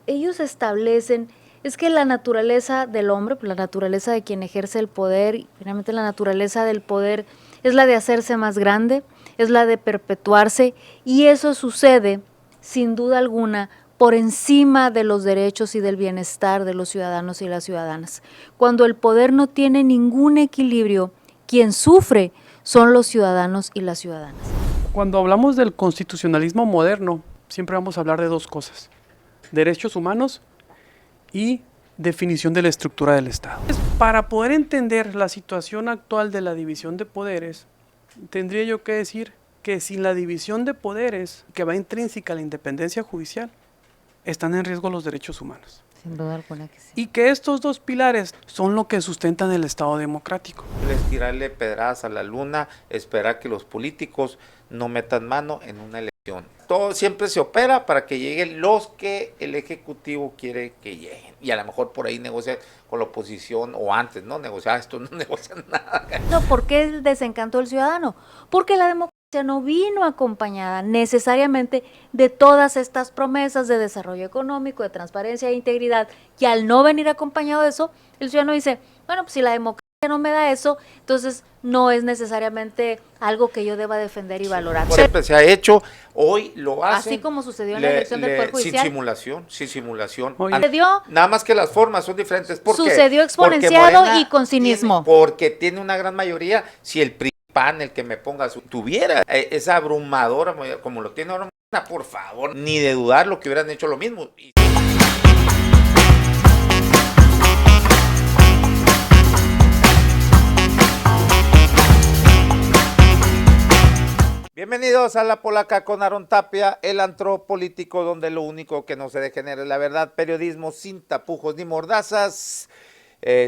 ellos establecen es que la naturaleza del hombre, pues la naturaleza de quien ejerce el poder, y finalmente la naturaleza del poder es la de hacerse más grande, es la de perpetuarse, y eso sucede, sin duda alguna, por encima de los derechos y del bienestar de los ciudadanos y las ciudadanas. Cuando el poder no tiene ningún equilibrio, quien sufre son los ciudadanos y las ciudadanas. Cuando hablamos del constitucionalismo moderno, siempre vamos a hablar de dos cosas: derechos humanos y definición de la estructura del Estado. Para poder entender la situación actual de la división de poderes, tendría yo que decir que sin la división de poderes, que va intrínseca a la independencia judicial, están en riesgo los derechos humanos. Sin duda alguna que sí. Y que estos dos pilares son lo que sustentan el Estado democrático. Es tirarle pedradas a la luna, esperar que los políticos no metan mano en una elección. Todo siempre se opera para que lleguen los que el Ejecutivo quiere que lleguen. Y a lo mejor por ahí negocian con la oposición, o antes, ¿no? Negociar esto, no negocian nada. No, ¿por qué el desencanto del ciudadano? Porque la democracia no vino acompañada necesariamente de todas estas promesas de desarrollo económico, de transparencia e integridad, y al no venir acompañado de eso, el ciudadano dice, bueno, pues si la democracia no me da eso, entonces no es necesariamente algo que yo deba defender y valorar. Siempre se ha hecho, hoy lo hacen. Así como sucedió en la elección del Poder Judicial. Sin simulación. Sucedió, nada más que las formas son diferentes. ¿Por qué? Sucedió exponenciado y con cinismo. Porque tiene una gran mayoría. Si el PAN, el que me ponga, tuviera esa abrumadora como lo tiene ahora, por favor, ni de dudar lo que hubieran hecho lo mismo. Bienvenidos a La Polaca con Aarón Tapia, el antro político donde lo único que no se degenera es la verdad, periodismo sin tapujos ni mordazas.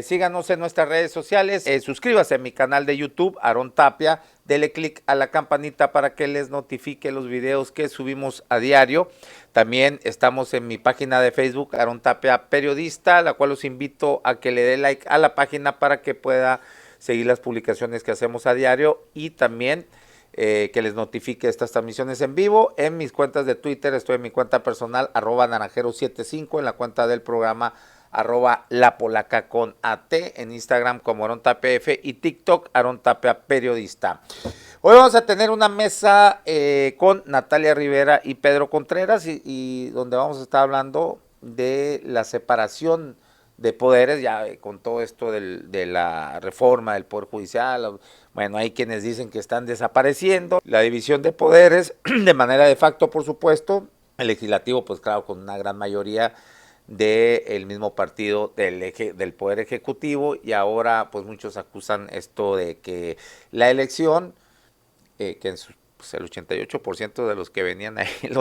Síganos en nuestras redes sociales, suscríbase a mi canal de YouTube, Aarón Tapia, dele click a la campanita para que les notifique los videos que subimos a diario. También estamos en mi página de Facebook, Aarón Tapia Periodista, la cual los invito a que le dé like a la página para que pueda seguir las publicaciones que hacemos a diario, y también que les notifique estas transmisiones en vivo. En mis cuentas de Twitter estoy en mi cuenta personal, @naranjero75, en la cuenta del programa, @lapolaca con AT, en Instagram como Aarón Tapia F, y TikTok, Aarón Tapia Periodista. Hoy vamos a tener una mesa con Natalia Rivera y Pedro Contreras, y donde vamos a estar hablando de la separación de poderes, ya con todo esto de la reforma del Poder Judicial. Bueno, hay quienes dicen que están desapareciendo la división de poderes de manera de facto, por supuesto. El legislativo, pues claro, con una gran mayoría del mismo partido del Poder Ejecutivo, y ahora pues muchos acusan esto de que la elección, que pues, el 88% de los que venían ahí en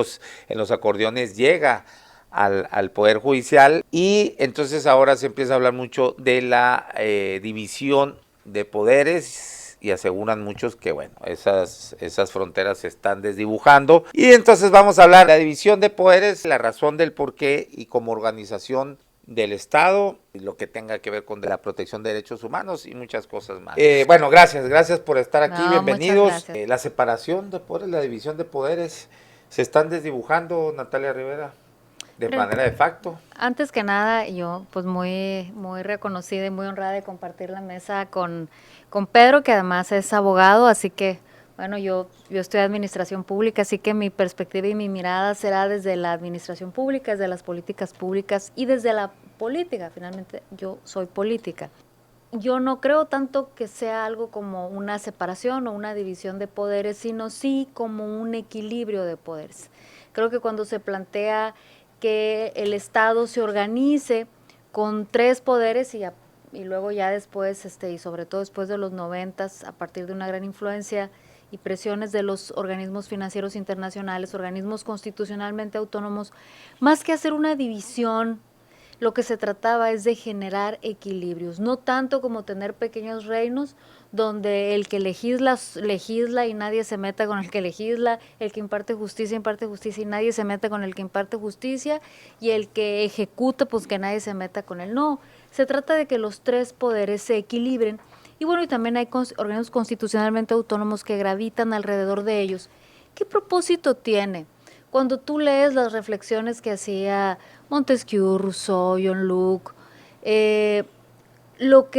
los acordeones llega al Poder Judicial, y entonces ahora se empieza a hablar mucho de la división de poderes, y aseguran muchos que bueno, esas fronteras se están desdibujando, y entonces vamos a hablar de la división de poderes, la razón del por qué, y como organización del Estado, y lo que tenga que ver con la protección de derechos humanos y muchas cosas más. Bueno, gracias por estar aquí, bienvenidos. La separación de poderes, la división de poderes, se están desdibujando, Natalia Rivera, de manera de facto. Antes que nada, yo pues muy reconocida y muy honrada de compartir la mesa con Pedro, que además es abogado, así que bueno, yo estoy en administración pública, así que mi perspectiva y mi mirada será desde la administración pública, desde las políticas públicas y desde la política. Finalmente yo soy política. Yo no creo tanto que sea algo como una separación o una división de poderes, sino sí como un equilibrio de poderes. Creo que cuando se plantea que el Estado se organice con 3 poderes y luego ya después, y sobre todo después de los 90s, a partir de una gran influencia y presiones de los organismos financieros internacionales, organismos constitucionalmente autónomos, más que hacer una división, lo que se trataba es de generar equilibrios, no tanto como tener pequeños reinos donde el que legisla y nadie se meta con el que legisla, el que imparte justicia y nadie se meta con el que imparte justicia, y el que ejecuta, pues que nadie se meta con él. No, se trata de que los 3 poderes se equilibren, y bueno, y también hay organismos constitucionalmente autónomos que gravitan alrededor de ellos. ¿Qué propósito tiene cuando tú lees las reflexiones que hacía Montesquieu, Rousseau, John Locke, lo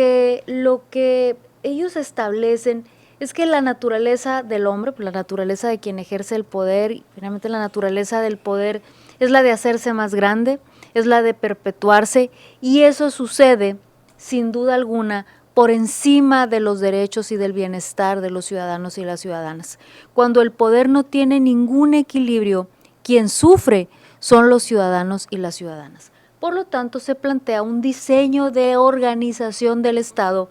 que ellos establecen es que la naturaleza del hombre, la naturaleza de quien ejerce el poder, y finalmente la naturaleza del poder es la de hacerse más grande, es la de perpetuarse, y eso sucede, sin duda alguna, por encima de los derechos y del bienestar de los ciudadanos y las ciudadanas. Cuando el poder no tiene ningún equilibrio, quien sufre son los ciudadanos y las ciudadanas. Por lo tanto, se plantea un diseño de organización del Estado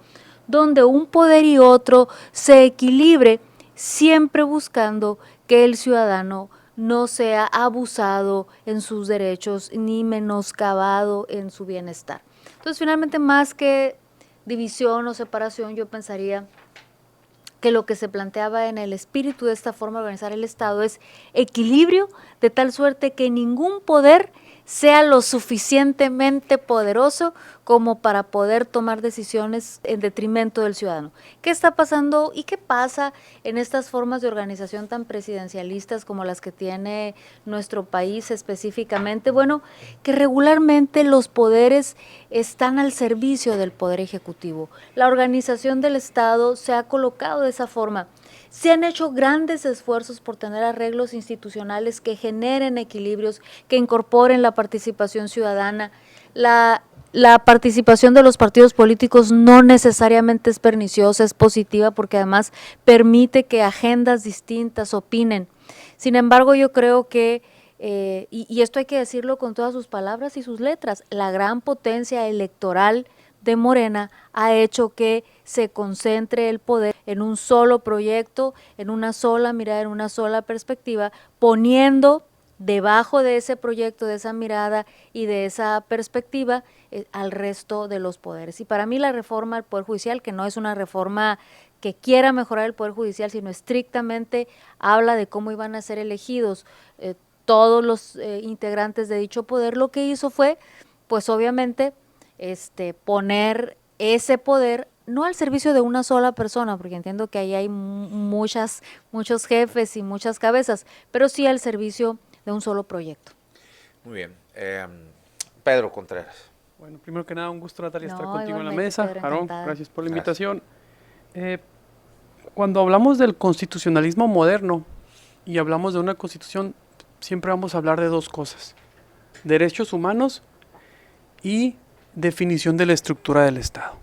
donde un poder y otro se equilibre, siempre buscando que el ciudadano no sea abusado en sus derechos ni menoscabado en su bienestar. Entonces, finalmente, más que división o separación, yo pensaría que lo que se planteaba en el espíritu de esta forma de organizar el Estado es equilibrio, de tal suerte que ningún poder sea lo suficientemente poderoso como para poder tomar decisiones en detrimento del ciudadano. ¿Qué está pasando y qué pasa en estas formas de organización tan presidencialistas como las que tiene nuestro país específicamente? Bueno, que regularmente los poderes están al servicio del poder ejecutivo. La organización del Estado se ha colocado de esa forma. Se han hecho grandes esfuerzos por tener arreglos institucionales que generen equilibrios, que incorporen la participación ciudadana. La participación de los partidos políticos no necesariamente es perniciosa, es positiva porque además permite que agendas distintas opinen. Sin embargo, yo creo que, y esto hay que decirlo con todas sus palabras y sus letras, la gran potencia electoral de Morena ha hecho que se concentre el poder en un solo proyecto, en una sola mirada, en una sola perspectiva, poniendo debajo de ese proyecto, de esa mirada y de esa perspectiva al resto de los poderes. Y para mí la reforma al Poder Judicial, que no es una reforma que quiera mejorar el Poder Judicial, sino estrictamente habla de cómo iban a ser elegidos todos los integrantes de dicho poder, lo que hizo fue, pues obviamente, poner ese poder no al servicio de una sola persona, porque entiendo que ahí hay muchos jefes y muchas cabezas, pero sí al servicio de un solo proyecto. Muy bien. Pedro Contreras. Bueno, primero que nada, un gusto, Natalia, estar No, contigo en la igualmente, mesa. Pedro, Aarón, encantada. gracias por la Gracias. invitación. Cuando hablamos del constitucionalismo moderno y hablamos de una constitución, siempre vamos a hablar de dos cosas: derechos humanos y definición de la estructura del Estado.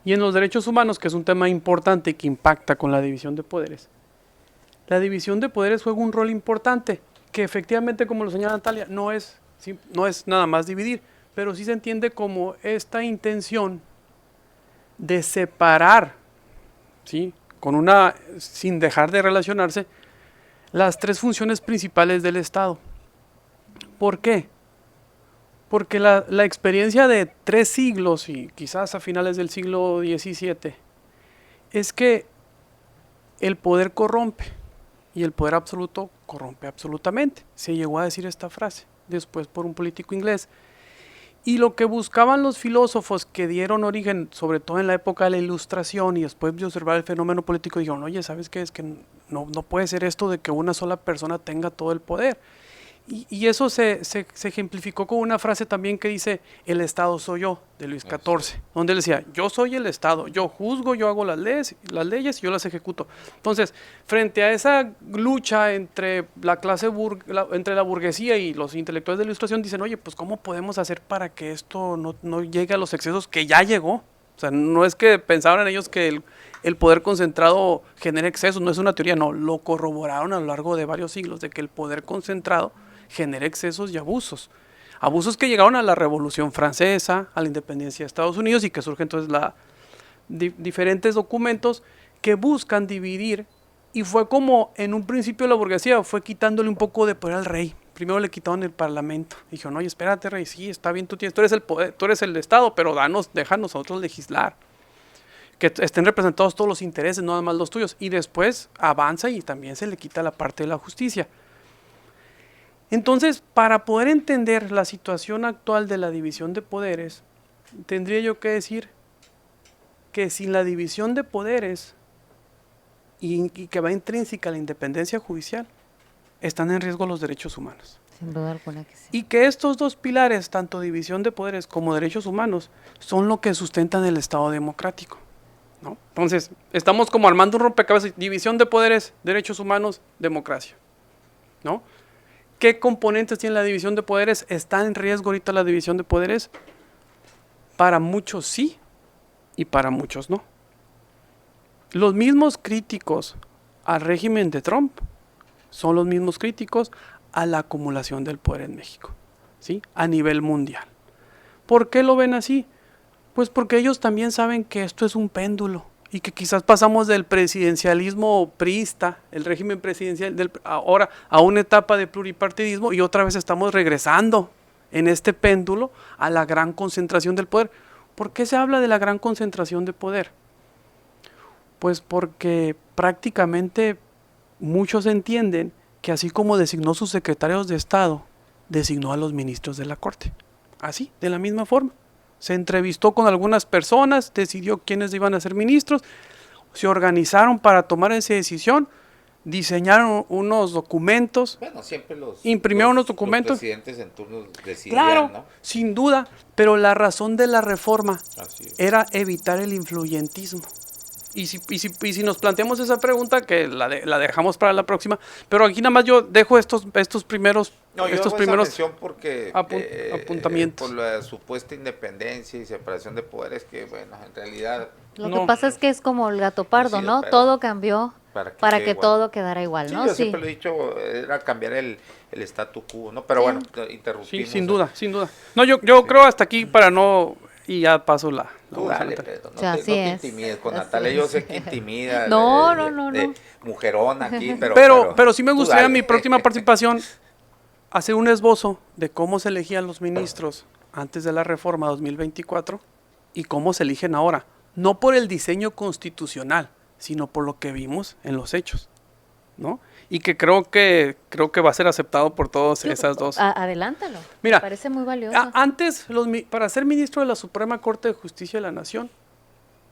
Y en los derechos humanos, que es un tema importante que impacta con la división de poderes, la división de poderes juega un rol importante, que efectivamente, como lo señala Natalia, no es nada más dividir, pero sí se entiende como esta intención de separar, ¿sí?, sin dejar de relacionarse, las tres funciones principales del Estado. ¿Por qué? Porque la experiencia de 3 siglos y quizás a finales del siglo XVII es que el poder corrompe y el poder absoluto corrompe absolutamente. Se llegó a decir esta frase después por un político inglés. Y lo que buscaban los filósofos que dieron origen, sobre todo en la época de la Ilustración y después de observar el fenómeno político, dijeron: oye, ¿sabes qué? Es que no puede ser esto de que una sola persona tenga todo el poder. Y eso se ejemplificó con una frase también que dice: el Estado soy yo, de Luis XIV, donde él decía: yo soy el Estado, yo juzgo, yo hago las leyes y yo las ejecuto. Entonces, frente a esa lucha entre entre la burguesía y los intelectuales de la Ilustración, dicen: oye, pues ¿cómo podemos hacer para que esto no llegue a los excesos que ya llegó? O sea, no es que pensaban ellos que el poder concentrado genera excesos, no es una teoría, no, lo corroboraron a lo largo de varios siglos, de que el poder concentrado genera excesos y abusos. Abusos que llegaron a la Revolución Francesa, a la independencia de Estados Unidos, y que surgen entonces diferentes documentos que buscan dividir, y fue como en un principio la burguesía fue quitándole un poco de poder al rey. Primero le quitaron el parlamento. Dijeron: oye, espérate, rey, sí, está bien, tú eres el poder, tú eres el Estado, pero deja a nosotros legislar. Que estén representados todos los intereses, no nada más los tuyos. Y después avanza y también se le quita la parte de la justicia. Entonces, para poder entender la situación actual de la división de poderes, tendría yo que decir que sin la división de poderes y que va intrínseca a la independencia judicial, están en riesgo los derechos humanos. Sin duda alguna que sí. Y que estos dos pilares, tanto división de poderes como derechos humanos, son lo que sustentan el Estado democrático, ¿no? Entonces, estamos como armando un rompecabezas, división de poderes, derechos humanos, democracia, ¿no? ¿Qué componentes tiene la división de poderes? ¿Está en riesgo ahorita la división de poderes? Para muchos sí y para muchos no. Los mismos críticos al régimen de Trump son los mismos críticos a la acumulación del poder en México, ¿sí? A nivel mundial. ¿Por qué lo ven así? Pues porque ellos también saben que esto es un péndulo y que quizás pasamos del presidencialismo priista, el régimen presidencial, ahora a una etapa de pluripartidismo y otra vez estamos regresando en este péndulo a la gran concentración del poder. ¿Por qué se habla de la gran concentración de poder? Pues porque prácticamente muchos entienden que así como designó sus secretarios de Estado, designó a los ministros de la Corte. Así, de la misma forma. Se entrevistó con algunas personas, decidió quiénes iban a ser ministros, se organizaron para tomar esa decisión, diseñaron unos documentos, Bueno, siempre imprimieron unos documentos. Los presidentes en turno decidían, Claro, ¿no? sin duda, pero la razón de la reforma Así es. era evitar el influyentismo. Y si nos planteamos esa pregunta, que la dejamos para la próxima, pero aquí nada más yo dejo estos primeros, No, yo estos hago primeros esa mención porque apuntamientos. por la supuesta independencia y separación de poderes que, bueno, en realidad Lo No. que pasa es que es como el gato pardo, Así de ¿no? pedo. Todo cambió para quede que igual. todo quedara igual, Sí, ¿no? yo siempre lo he dicho, era cambiar el statu quo, ¿no? Pero Sí. bueno, Sí, interrumpimos. sin duda, sin duda. No, yo creo hasta aquí para no, y ya paso la Tú voz a dale, Natalia. Pedro, no Sí, así te es. intimides con Así Natalia. es. Yo sé que intimida. No, de- no. de mujerón aquí, Pero sí me tú gustaría en dale. mi próxima participación hacer un esbozo de cómo se elegían los ministros antes de la reforma 2024 y cómo se eligen ahora. No por el diseño constitucional, sino por lo que vimos en los hechos, ¿no? Y que creo que va a ser aceptado por todas esas dos. Adelántalo. Mira, Me parece muy valioso. Antes, para ser ministro de la Suprema Corte de Justicia de la Nación,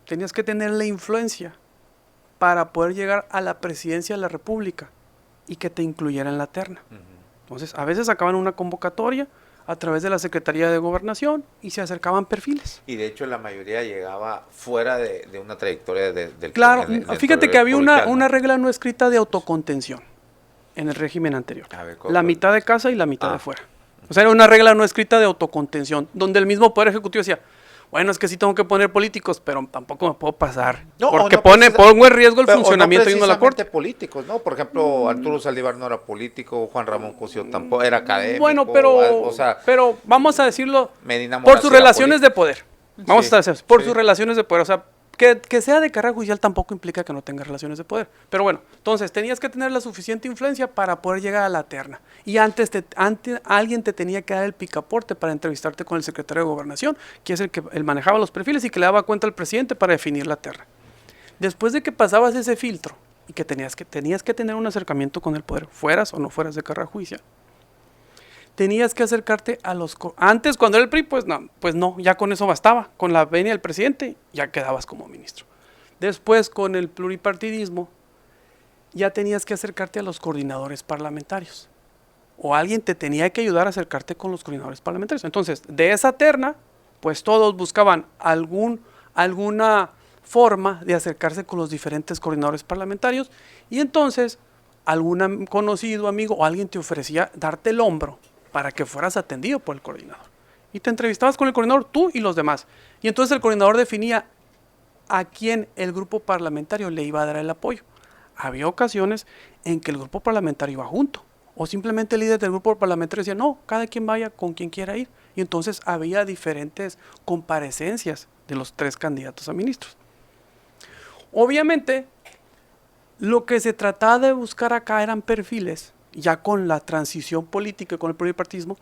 tenías que tener la influencia para poder llegar a la presidencia de la República y que te incluyera en la terna. Ujú. Entonces, a veces sacaban una convocatoria a través de la Secretaría de Gobernación y se acercaban perfiles. Y de hecho la mayoría llegaba fuera de una trayectoria del Claro, dentro fíjate del que había colegial, ¿no? una regla no escrita de autocontención en el régimen anterior. A ver, La mitad de casa y la mitad Ah. de fuera. O sea, era una regla no escrita de autocontención, donde el mismo Poder Ejecutivo decía, bueno, es que sí tengo que poner políticos, pero tampoco me puedo pasar, No, porque o no pongo en riesgo el Pero, funcionamiento o yendo a la Corte. políticos, ¿no? Por ejemplo, Arturo Saldívar no era político, Juan Ramón Cosío tampoco, era académico. Bueno, pero, o sea, pero vamos a decirlo, Medina por Moraz sus era relaciones de poder. Vamos Sí, a estar por sí. sus relaciones de poder. O sea, que sea de carrera judicial tampoco implica que no tenga relaciones de poder. Pero bueno, entonces tenías que tener la suficiente influencia para poder llegar a la terna. Y antes alguien te tenía que dar el picaporte para entrevistarte con el secretario de Gobernación, que es el que él manejaba los perfiles y que le daba cuenta al presidente para definir la terna. Después de que pasabas ese filtro y que tenías que tener un acercamiento con el poder, fueras o no fueras de carrera judicial, tenías que acercarte a antes cuando era el PRI, pues no, ya con eso bastaba, con la venia del presidente ya quedabas como ministro. Después con el pluripartidismo ya tenías que acercarte a los coordinadores parlamentarios o alguien te tenía que ayudar a acercarte con los coordinadores parlamentarios. Entonces, de esa terna, pues todos buscaban alguna forma de acercarse con los diferentes coordinadores parlamentarios y entonces algún conocido, amigo o alguien te ofrecía darte el hombro para que fueras atendido por el coordinador. Y te entrevistabas con el coordinador, tú y los demás. Y entonces el coordinador definía a quién el grupo parlamentario le iba a dar el apoyo. Había ocasiones en que el grupo parlamentario iba junto. O simplemente el líder del grupo parlamentario decía, no, cada quien vaya con quien quiera ir. Y entonces había diferentes comparecencias de los 3 candidatos a ministros. Obviamente, lo que se trataba de buscar acá eran perfiles, ya con la transición política y con el pluripartismo,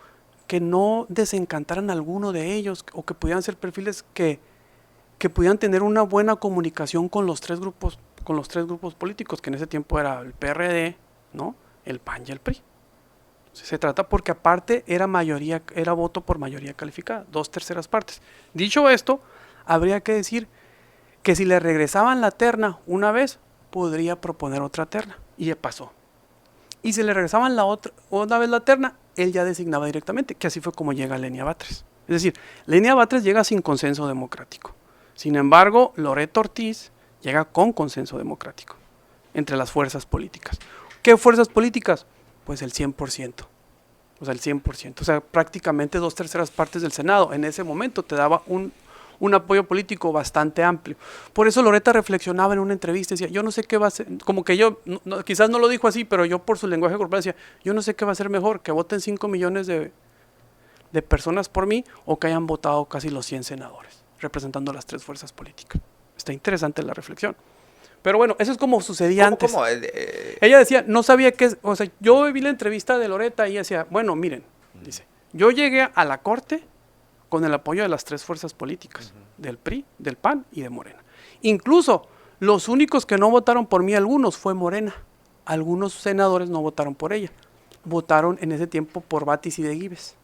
que no desencantaran a alguno de ellos o que pudieran ser perfiles que pudieran tener una buena comunicación con los tres grupos políticos, que en ese tiempo era el PRD, ¿no? El PAN y el PRI. Se trata porque aparte era voto por mayoría calificada, 2/3 partes. Dicho esto, habría que decir que si le regresaban la terna una vez, podría proponer otra terna. Y ya pasó. y se le regresaban una vez la terna, él ya designaba directamente, que así fue como llega Lenia Batres. Es decir, Lenia Batres llega sin consenso democrático. Sin embargo, Loreto Ortiz llega con consenso democrático entre las fuerzas políticas. ¿Qué fuerzas políticas? Pues el 100%. O sea, el 100%. O sea, prácticamente 2/3 partes del Senado. En ese momento te daba un apoyo político bastante amplio. Por eso Loreta reflexionaba en una entrevista y decía, yo no sé qué va a ser, como que yo, quizás no lo dijo así, pero yo por su lenguaje corporal decía, yo no sé qué va a ser mejor, que voten 5 millones de personas por mí o que hayan votado casi los 100 senadores, representando las 3 fuerzas políticas. Está interesante la reflexión. Pero bueno, eso es como sucedía antes. Ella decía, no sabía qué, o sea, yo vi la entrevista de Loreta y ella decía, bueno, miren, dice, yo llegué a la corte con el apoyo de las 3 fuerzas políticas, del PRI, del PAN y de Morena. Incluso los únicos que no votaron por mí, algunos, fue Morena. Algunos senadores no votaron por ella. Votaron en ese tiempo por Batis y de Gives,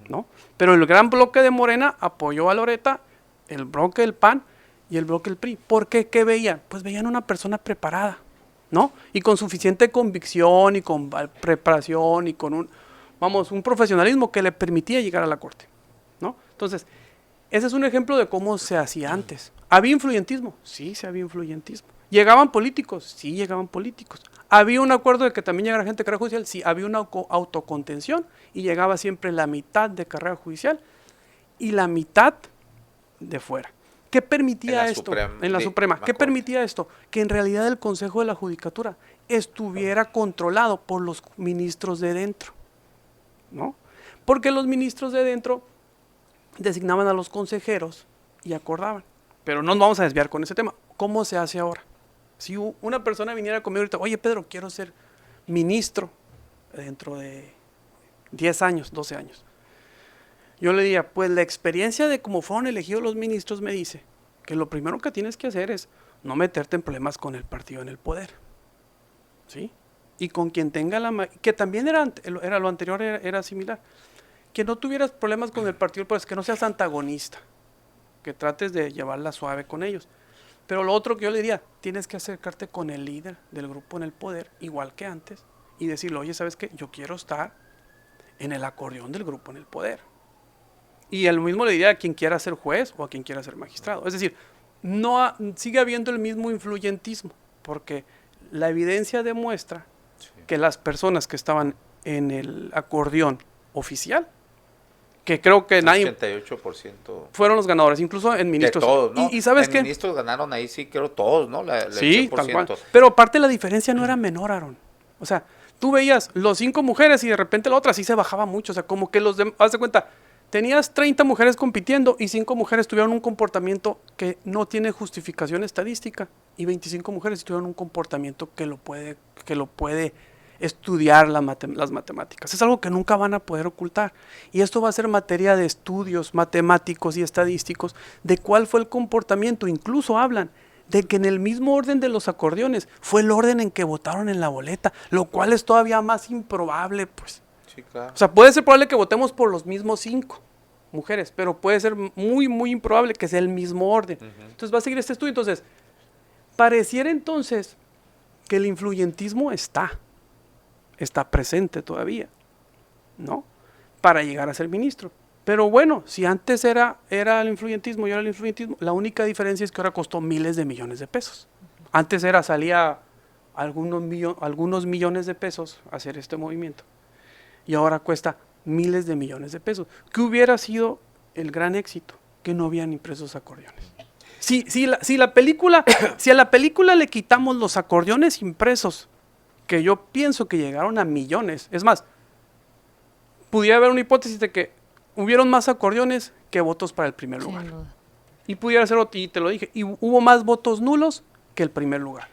¿no? Pero el gran bloque de Morena apoyó a Loreta, el bloque del PAN y el bloque del PRI. ¿Por qué? ¿Qué veían? Pues veían una persona preparada, ¿no? Y con suficiente convicción y con preparación y con un profesionalismo que le permitía llegar a la corte, ¿no? Entonces, ese es un ejemplo de cómo se hacía antes. ¿Había influyentismo? Sí, sí había influyentismo. ¿Llegaban políticos? Sí, llegaban políticos. ¿Había un acuerdo de que también llegara gente de carrera judicial? Sí, había una autocontención y llegaba siempre la mitad de carrera judicial y la mitad de fuera. ¿Qué permitía esto? En la Suprema. ¿Qué permitía esto? Que en realidad el Consejo de la Judicatura estuviera controlado por los ministros de dentro, ¿no? Porque los ministros de dentro designaban a los consejeros y acordaban. Pero no nos vamos a desviar con ese tema. ¿Cómo se hace ahora? Si una persona viniera conmigo ahorita, oye Pedro, quiero ser ministro dentro de 10 años, 12 años. Yo le diría, pues la experiencia de cómo fueron elegidos los ministros me dice que lo primero que tienes que hacer es no meterte en problemas con el partido en el poder, ¿sí? Y con quien tenga que también era lo anterior, era similar. Que no tuvieras problemas con el partido, pues que no seas antagonista, que trates de llevarla suave con ellos. Pero lo otro que yo le diría, tienes que acercarte con el líder del grupo en el poder, igual que antes, y decirle, oye, ¿sabes qué? Yo quiero estar en el acordeón del grupo en el poder. Y lo mismo le diría a quien quiera ser juez o a quien quiera ser magistrado. Es decir, sigue habiendo el mismo influyentismo, porque la evidencia demuestra que las personas que estaban en el acordeón oficial, que creo que nadie... 88%. Fueron los ganadores, incluso en ministros. De todos, ¿no? ¿Y sabes qué? En ministros ganaron ahí, sí, creo todos, ¿no? Sí, tal cual. Pero aparte la diferencia no era menor, Aaron. O sea, tú veías los 5 mujeres y de repente la otra sí se bajaba mucho. O sea, como que haz de cuenta, tenías 30 mujeres compitiendo y 5 mujeres tuvieron un comportamiento que no tiene justificación estadística y 25 mujeres tuvieron un comportamiento que lo puede estudiar las matemáticas. Es algo que nunca van a poder ocultar. Y esto va a ser materia de estudios matemáticos y estadísticos de cuál fue el comportamiento. Incluso hablan de que en el mismo orden de los acordeones fue el orden en que votaron en la boleta, lo cual es todavía más improbable, pues. Sí, claro. O sea, puede ser probable que votemos por los mismos 5 mujeres, pero puede ser muy, muy improbable que sea el mismo orden. Entonces va a seguir este estudio. Entonces, pareciera entonces que el influyentismo está presente todavía, ¿no? Para llegar a ser ministro. Pero bueno, si antes era el influyentismo y ahora el influyentismo, la única diferencia es que ahora costó miles de millones de pesos. Antes salía algunos millones de pesos hacer este movimiento. Y ahora cuesta miles de millones de pesos. ¿Qué hubiera sido el gran éxito? Que no habían impresos acordeones. Si a la película le quitamos los acordeones impresos, que yo pienso que llegaron a millones. Es más, pudiera haber una hipótesis de que hubieron más acordeones que votos para el primer lugar. Y pudiera ser, y te lo dije, y hubo más votos nulos que el primer lugar.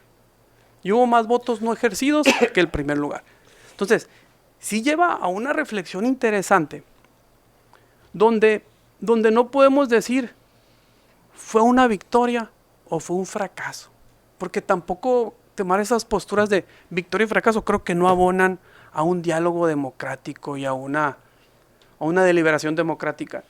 Y hubo más votos no ejercidos que el primer lugar. Entonces, sí lleva a una reflexión interesante, donde no podemos decir fue una victoria o fue un fracaso. Porque tampoco tomar esas posturas de victoria y fracaso creo que no abonan a un diálogo democrático y a una deliberación democrática.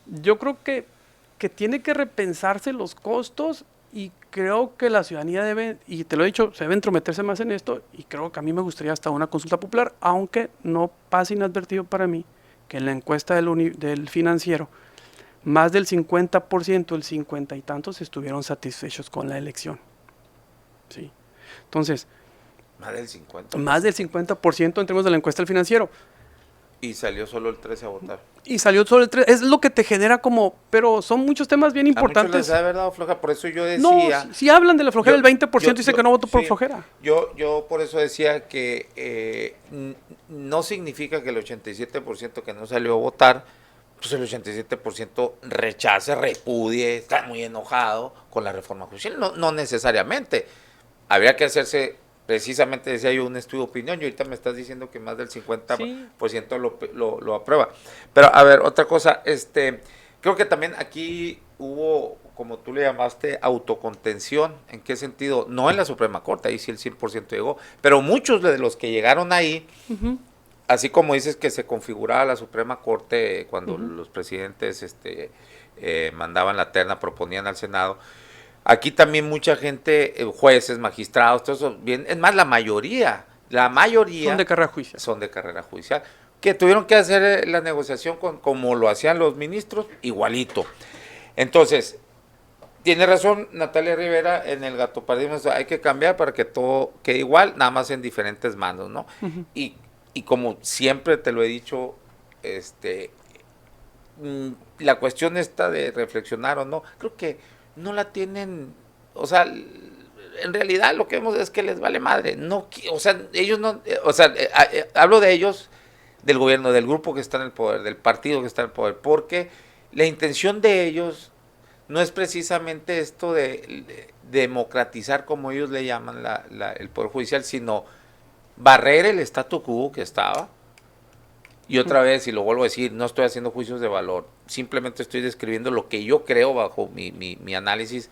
Yo creo que tiene que repensarse los costos Y creo que la ciudadanía debe, y te lo he dicho, se debe entrometerse más en esto, y creo que a mí me gustaría hasta una consulta popular, aunque no pase inadvertido para mí que en la encuesta del Financiero, más del 50%, el 50 y tantos, estuvieron satisfechos con la elección. ¿Sí? Entonces, Más del 50%. más del 50% en términos de la encuesta del Financiero. Y salió solo el 13 a votar. Y salió sobre el 3, es lo que te genera como, pero son muchos temas bien A muchos importantes. les ha dado floja, por eso yo No, decía... si hablan de la flojera, Yo- el 20% dice yo- que no votó por sí, flojera. Yo por eso decía que no significa que el 87% que no salió a votar, pues el 87% rechace, repudie, está muy enojado con la reforma judicial. No, no necesariamente. Habría que hacerse, precisamente decía yo, un estudio de opinión, y ahorita me estás diciendo que más del 50% lo aprueba. Pero a ver, otra cosa, creo que también aquí hubo, como tú le llamaste, autocontención. ¿En qué sentido? No en la Suprema Corte, ahí sí el 100% llegó, pero muchos de los que llegaron ahí, así como dices que se configuraba la Suprema Corte cuando los presidentes mandaban la terna, proponían al Senado, aquí también mucha gente, jueces, magistrados, todo eso, bien, es más, la mayoría Son de carrera judicial. son de carrera judicial, que tuvieron que hacer la negociación como lo hacían los ministros, igualito. Entonces, tiene razón Natalia Rivera en el gatopardismo, hay que cambiar para que todo quede igual, nada más en diferentes manos, ¿no? Y como siempre te lo he dicho, la cuestión esta de reflexionar o no, creo que no la tienen, o sea, en realidad lo que vemos es que les vale madre, no, o sea, ellos no, o sea, hablo de ellos, del gobierno, del grupo que está en el poder, del partido que está en el poder, porque la intención de ellos no es precisamente esto de democratizar, como ellos le llaman el poder judicial, sino barrer el statu quo que estaba. Y otra vez, y lo vuelvo a decir, no estoy haciendo juicios de valor, simplemente estoy describiendo lo que yo creo bajo mi análisis,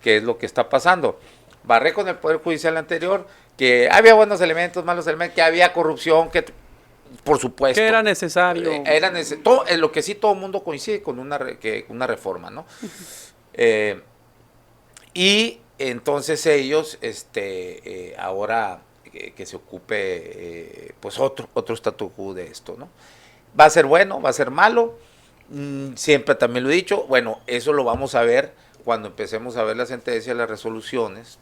que es lo que está pasando. Barré con el Poder Judicial anterior, que había buenos elementos, malos elementos, que había corrupción, que por supuesto. Que era necesario. Lo que sí todo el mundo coincide con una reforma, ¿no? Y entonces ellos, ahora que se ocupe pues otro statu quo de esto, ¿no? Va a ser bueno, va a ser malo, siempre también lo he dicho, bueno, eso lo vamos a ver cuando empecemos a ver las sentencias, las resoluciones,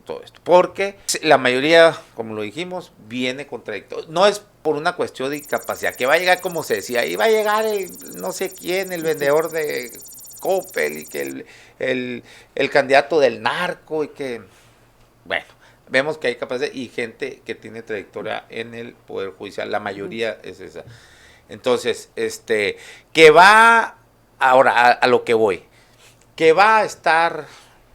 todo esto, porque la mayoría, como lo dijimos, viene contradictorio, no es por una cuestión de incapacidad, que va a llegar como se decía, y va a llegar no sé quién, el vendedor de Coppel, y que el candidato del narco, y que, bueno, vemos que hay capacidad y gente que tiene trayectoria en el Poder Judicial, la mayoría es esa. Entonces, que va, ahora a lo que voy, que va a estar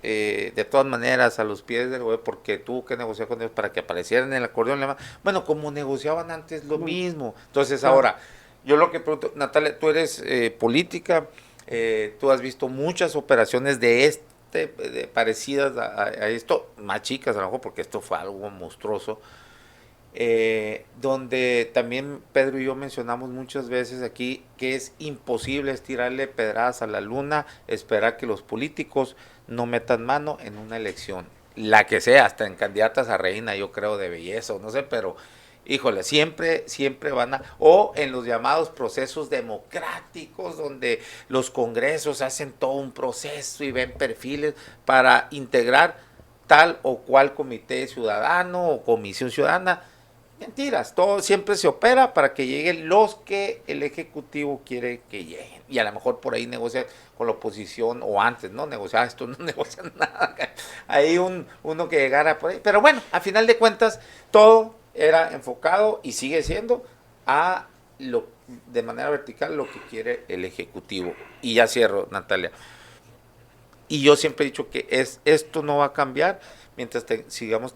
de todas maneras a los pies del gobierno, porque tuvo que negociar con ellos para que aparecieran en el acordeón. Bueno, como negociaban antes, lo mismo. Entonces, ahora, yo lo que pregunto, Natalia, tú eres política, tú has visto muchas operaciones de parecidas a esto, más chicas a lo mejor, porque esto fue algo monstruoso, donde también Pedro y yo mencionamos muchas veces aquí que es imposible estirarle pedradas a la luna, esperar que los políticos no metan mano en una elección, la que sea, hasta en candidatas a reina, yo creo, de belleza, o no sé, pero híjole, siempre van o en los llamados procesos democráticos, donde los congresos hacen todo un proceso y ven perfiles para integrar tal o cual comité ciudadano o comisión ciudadana. Mentiras, todo siempre se opera para que lleguen los que el Ejecutivo quiere que lleguen. Y a lo mejor por ahí negocian con la oposición, o antes, ¿no? Negociar esto, no negocian nada. Hay uno que llegara por ahí. Pero bueno, a final de cuentas, todo era enfocado y sigue siendo de manera vertical lo que quiere el Ejecutivo. Y ya cierro, Natalia. Y yo siempre he dicho que esto no va a cambiar mientras sigamos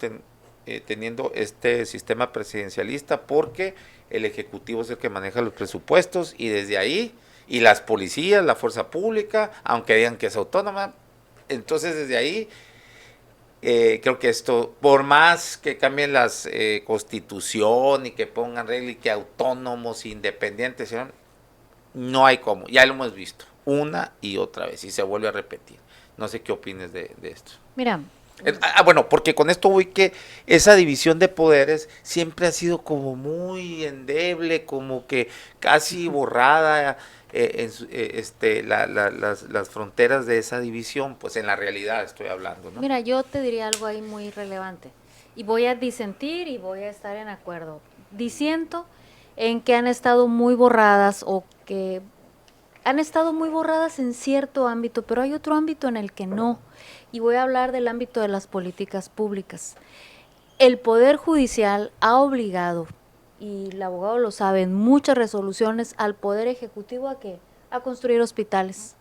teniendo este sistema presidencialista, porque el Ejecutivo es el que maneja los presupuestos y desde ahí, y las policías, la fuerza pública, aunque digan que es autónoma, entonces desde ahí creo que esto, por más que cambien las constitución y que pongan reglas y que autónomos, independientes, no hay cómo, ya lo hemos visto una y otra vez y se vuelve a repetir. No sé qué opines de esto. Mira, Bueno, porque con esto voy que esa división de poderes siempre ha sido como muy endeble, como que casi borrada las fronteras de esa división, pues en la realidad estoy hablando, ¿no? mira, yo te diría algo ahí muy relevante y voy a disentir y voy a estar en acuerdo. Disiento en que han estado muy borradas o que han estado muy borradas en cierto ámbito, pero hay otro ámbito en el que no. Y voy a hablar del ámbito de las políticas públicas. El Poder Judicial ha obligado, y el abogado lo sabe, en muchas resoluciones al Poder Ejecutivo ¿a qué? A construir hospitales,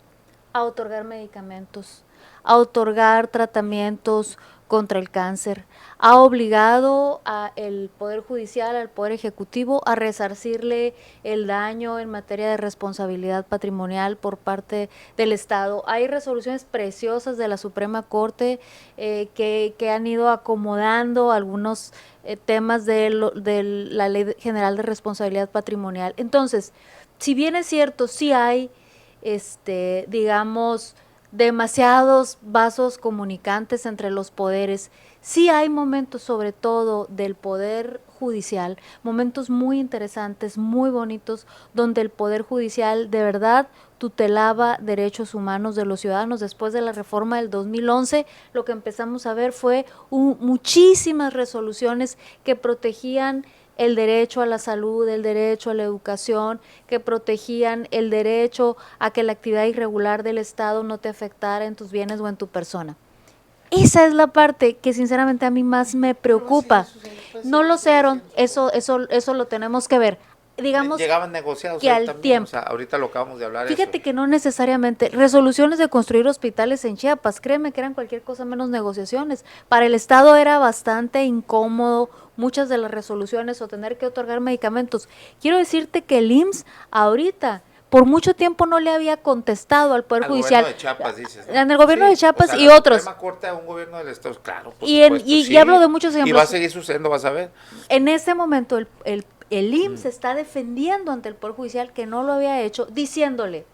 a otorgar medicamentos, a otorgar tratamientos contra el cáncer, ha obligado al Poder Judicial, al Poder Ejecutivo a resarcirle el daño en materia de responsabilidad patrimonial por parte del Estado. Hay resoluciones preciosas de la Suprema Corte que han ido acomodando algunos temas de la Ley General de Responsabilidad Patrimonial. Entonces, si bien es cierto, sí hay digamos, demasiados vasos comunicantes entre los poderes. Sí hay momentos, sobre todo del Poder Judicial, momentos muy interesantes, muy bonitos, donde el Poder Judicial de verdad tutelaba derechos humanos de los ciudadanos. Después de la reforma del 2011, lo que empezamos a ver fue muchísimas resoluciones que protegían el derecho a la salud, el derecho a la educación, que protegían el derecho a que la actividad irregular del Estado no te afectara en tus bienes o en tu persona. Esa es la parte que sinceramente a mí más me preocupa. No lo sé, Aaron, eso lo tenemos que ver. Digamos llegaban negociados que al también, tiempo. O sea, ahorita lo acabamos de hablar. Fíjate eso. que no necesariamente. Resoluciones de construir hospitales en Chiapas, créeme que eran cualquier cosa menos negociaciones. Para el Estado era bastante incómodo muchas de las resoluciones o tener que otorgar medicamentos. Quiero decirte que el IMSS ahorita por mucho tiempo no le había contestado al Poder Judicial. Gobierno de Chiapas, dices, ¿no? En el gobierno de Chiapas, o sea, y otros. La Suprema Corte a un gobierno del Estado, claro, por Y, supuesto, y hablo de muchos ejemplos. Y va a seguir sucediendo, vas a ver. En ese momento el IMSS está defendiendo ante el Poder Judicial que no lo había hecho, diciéndole,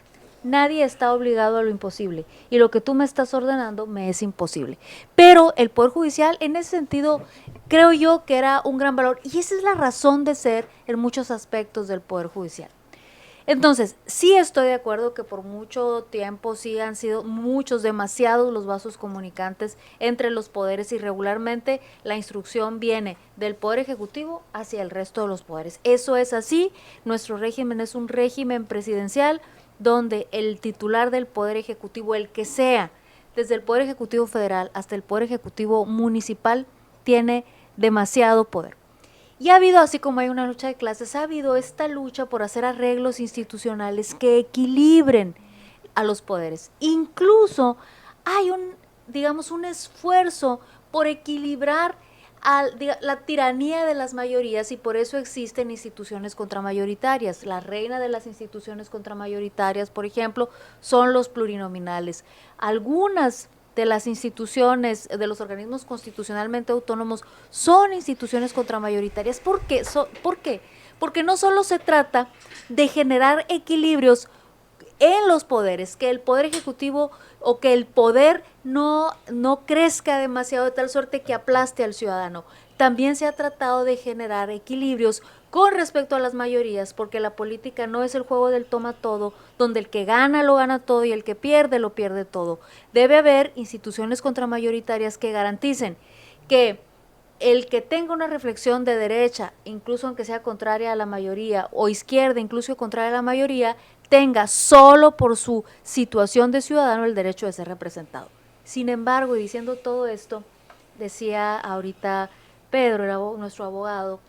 nadie está obligado a lo imposible y lo que tú me estás ordenando me es imposible. Pero el Poder Judicial, en ese sentido, creo yo que era un gran valor y esa es la razón de ser en muchos aspectos del Poder Judicial. Entonces, sí estoy de acuerdo que por mucho tiempo sí han sido muchos, demasiados los vasos comunicantes entre los poderes y regularmente la instrucción viene del Poder Ejecutivo hacia el resto de los poderes. Eso es así, nuestro régimen es un régimen presidencial donde el titular del Poder Ejecutivo, el que sea, desde el Poder Ejecutivo Federal hasta el Poder Ejecutivo Municipal, tiene demasiado poder. Y ha habido, así como hay una lucha de clases, ha habido esta lucha por hacer arreglos institucionales que equilibren a los poderes. Incluso hay un esfuerzo por equilibrar la tiranía de las mayorías y por eso existen instituciones contramayoritarias. La reina de las instituciones contramayoritarias, por ejemplo, son los plurinominales. Algunas de las instituciones, de los organismos constitucionalmente autónomos, son instituciones contramayoritarias. ¿Por qué? ¿Por qué? Porque no solo se trata de generar equilibrios en los poderes, que el poder ejecutivo o que el poder no crezca demasiado de tal suerte que aplaste al ciudadano. También se ha tratado de generar equilibrios con respecto a las mayorías, porque la política no es el juego del toma todo, donde el que gana lo gana todo y el que pierde lo pierde todo. Debe haber instituciones contramayoritarias que garanticen que el que tenga una reflexión de derecha, incluso aunque sea contraria a la mayoría, o izquierda, incluso contraria a la mayoría, tenga solo por su situación de ciudadano el derecho de ser representado. Sin embargo, y diciendo todo esto, decía ahorita Pedro, nuestro abogado,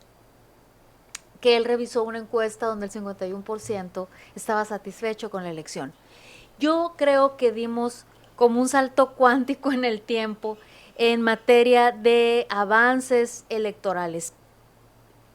que él revisó una encuesta donde el 51% estaba satisfecho con la elección. Yo creo que dimos como un salto cuántico en el tiempo en materia de avances electorales.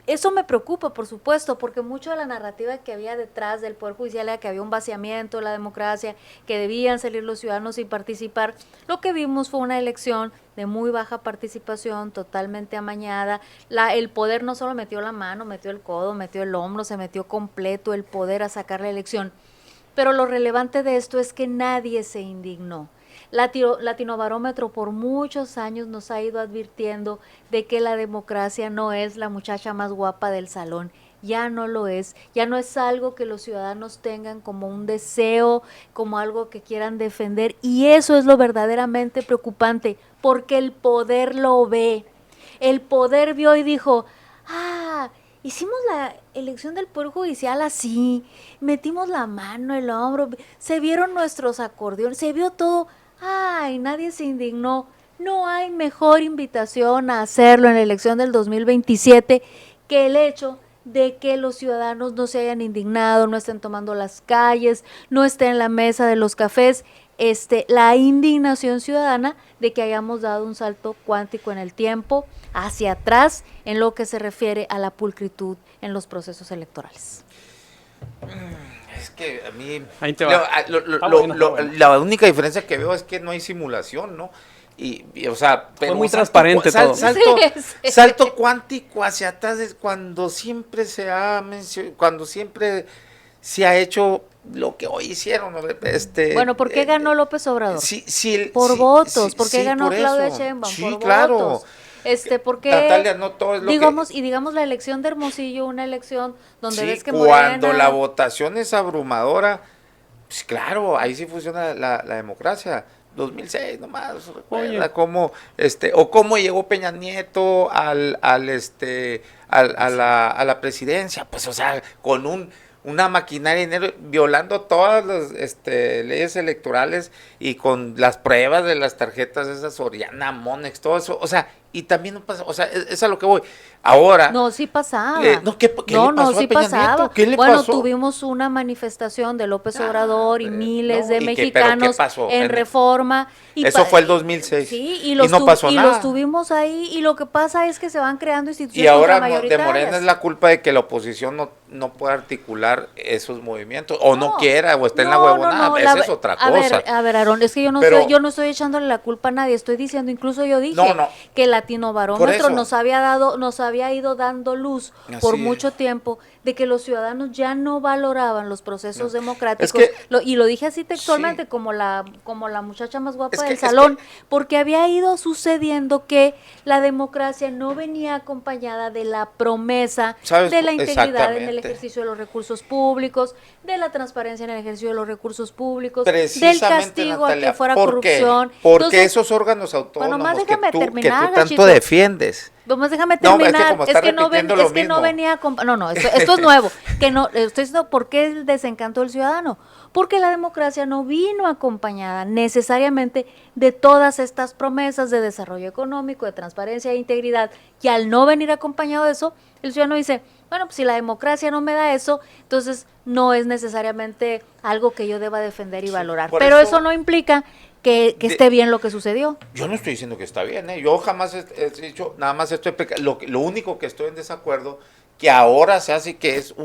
Eso me preocupa, por supuesto, porque mucho de la narrativa que había detrás del Poder Judicial era que había un vaciamiento de la democracia, que debían salir los ciudadanos sin participar. Lo que vimos fue una elección de muy baja participación, totalmente amañada. El poder no solo metió la mano, metió el codo, metió el hombro, se metió completo el poder a sacar la elección. Pero lo relevante de esto es que nadie se indignó. Latinobarómetro por muchos años nos ha ido advirtiendo de que la democracia no es la muchacha más guapa del salón. Ya no lo es, ya no es algo que los ciudadanos tengan como un deseo, como algo que quieran defender, y eso es lo verdaderamente preocupante, porque el poder lo ve. El poder vio y dijo, hicimos la elección del Poder Judicial así, metimos la mano, el hombro, se vieron nuestros acordeones, se vio todo, nadie se indignó. No hay mejor invitación a hacerlo en la elección del 2027 que el hecho de que los ciudadanos no se hayan indignado, no estén tomando las calles, no estén en la mesa de los cafés, la indignación ciudadana de que hayamos dado un salto cuántico en el tiempo hacia atrás en lo que se refiere a la pulcritud en los procesos electorales. Es que a mí Ahí te va. la única diferencia que veo es que no hay simulación, ¿no? Y o sea, pero muy transparente todo. Salto cuántico hacia atrás es cuando siempre cuando siempre se ha hecho lo que hoy hicieron. Bueno, ¿por qué ganó López Obrador? Por votos. ¿Por qué ganó por Claudia eso. Sheinbaum? Sí, por claro. votos. Porque Natalia, no todo es lo digamos la elección de Hermosillo, una elección donde ves que cuando Morena, la votación es abrumadora, pues claro, ahí sí funciona la democracia. 2006 nomás, recuerda cómo o cómo llegó Peña Nieto a la presidencia, pues o sea, con una maquinaria de dinero, violando todas las leyes electorales y con las pruebas de las tarjetas esas Soriana, Monex, todo eso, o sea, y también no pasa, o sea, es a lo que voy. Ahora. No, sí pasaba. ¿Qué le pasó a Peña pasaba. Nieto? ¿Qué le bueno, pasó? Tuvimos una manifestación de López Obrador y miles de ¿y mexicanos qué pasó? en Reforma. Eso fue el 2006. Sí, y no pasó nada. Y los tuvimos ahí, y lo que pasa es que se van creando instituciones y ahora de contramayoritarias. Morena es la culpa de que la oposición no pueda articular esos movimientos, o no quiera, o está en la huevonada, esa es otra cosa. A ver, Aarón, es que yo no estoy echándole la culpa a nadie, estoy diciendo, incluso yo dije que el Latinobarómetro nos había ido dando luz por mucho tiempo de que los ciudadanos ya no valoraban los procesos democráticos, y lo dije así textualmente, como la muchacha más guapa del salón, porque había ido sucediendo que la democracia no venía acompañada de la promesa de la integridad en el ejercicio de los recursos públicos, de la transparencia en el ejercicio de los recursos públicos, del castigo, Natalia, a que fuera corrupción. Porque entonces, esos órganos autónomos que tú tanto defiendes. Nomás déjame terminar, es que no venía esto es nuevo, que no, estoy diciendo por qué el desencanto del ciudadano, porque la democracia no vino acompañada necesariamente de todas estas promesas de desarrollo económico, de transparencia e integridad, y al no venir acompañado de eso, el ciudadano dice, bueno, pues si la democracia no me da eso, entonces no es necesariamente algo que yo deba defender y valorar, pero eso no implica que esté bien lo que sucedió. Yo no estoy diciendo que está bien, yo jamás he dicho, nada más lo único que estoy en desacuerdo, que ahora se hace, que es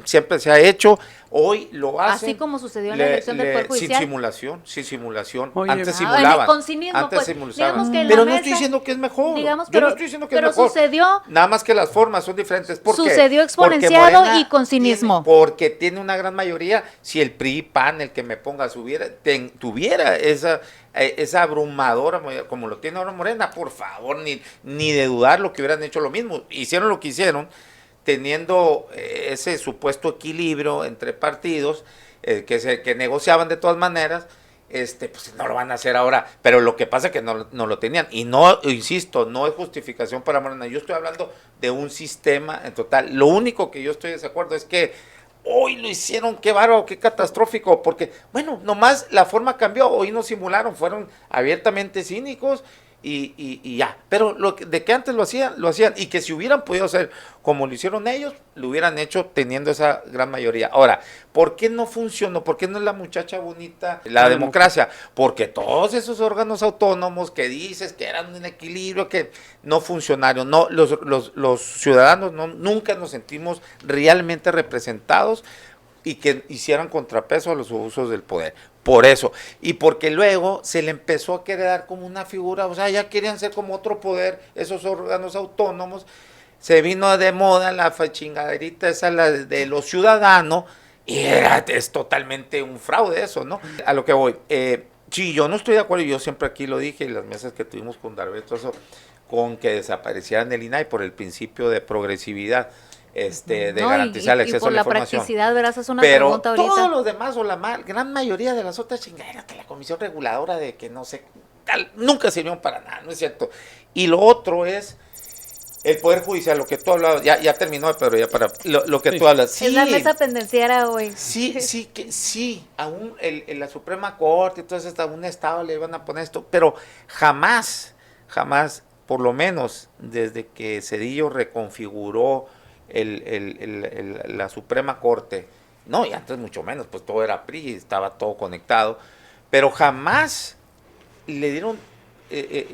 siempre se ha hecho, hoy lo hacen. Así como sucedió en la elección del Poder Judicial. Sin simulación. Oye, antes simulaban. Con cinismo, antes pues, simulaban. Pero no estoy diciendo que es mejor. Yo no estoy diciendo que es mejor. Pero sucedió. Nada más que las formas son diferentes. ¿Por qué? Sucedió exponenciado y con cinismo. Porque tiene una gran mayoría. Si el PRI, PAN, el que me ponga, tuviera esa abrumadora, como lo tiene ahora Morena, por favor, ni de dudar lo que hubieran hecho lo mismo. Hicieron lo que hicieron, teniendo ese supuesto equilibrio entre partidos, que negociaban de todas maneras, pues no lo van a hacer ahora, pero lo que pasa es que no lo tenían, y no, insisto, no es justificación para Morena, yo estoy hablando de un sistema en total. Lo único que yo estoy de desacuerdo es que hoy lo hicieron, qué bárbaro, qué catastrófico, porque, bueno, nomás la forma cambió, hoy no simularon, fueron abiertamente cínicos y ya, pero de que antes lo hacían, y que si hubieran podido hacer como lo hicieron ellos, lo hubieran hecho teniendo esa gran mayoría. Ahora, ¿por qué no funcionó? ¿Por qué no es la muchacha bonita la democracia? Porque todos esos órganos autónomos que dices que eran un equilibrio, que no funcionaron, los ciudadanos nunca nos sentimos realmente representados y que hicieran contrapeso a los usos del poder. Por eso, y porque luego se le empezó a querer dar como una figura, o sea, ya querían ser como otro poder, esos órganos autónomos, se vino de moda la chingaderita esa de los ciudadanos, y es totalmente un fraude eso, ¿no? A lo que voy, Sí, yo no estoy de acuerdo, yo siempre aquí lo dije, en las mesas que tuvimos con Darbeto, todo eso, con que desaparecieran el INAI por el principio de progresividad, de No, garantizar el y acceso por a la la información. practicidad, verás, es una Pero pregunta ahorita. todos los demás, o la gran mayoría de las otras chingaderas que la Comisión Reguladora de que no sé, tal, nunca sirvieron para nada, ¿no es cierto? Y lo otro es el Poder Judicial, lo que tú hablabas, ya terminó, pero ya para lo que tú hablas. Sí, Es la mesa pendenciera hoy. sí, aún la Suprema Corte, entonces a un Estado le iban a poner esto, pero jamás, por lo menos desde que Zedillo reconfiguró la Suprema Corte, no, y antes mucho menos, pues todo era PRI, estaba todo conectado, pero jamás le dieron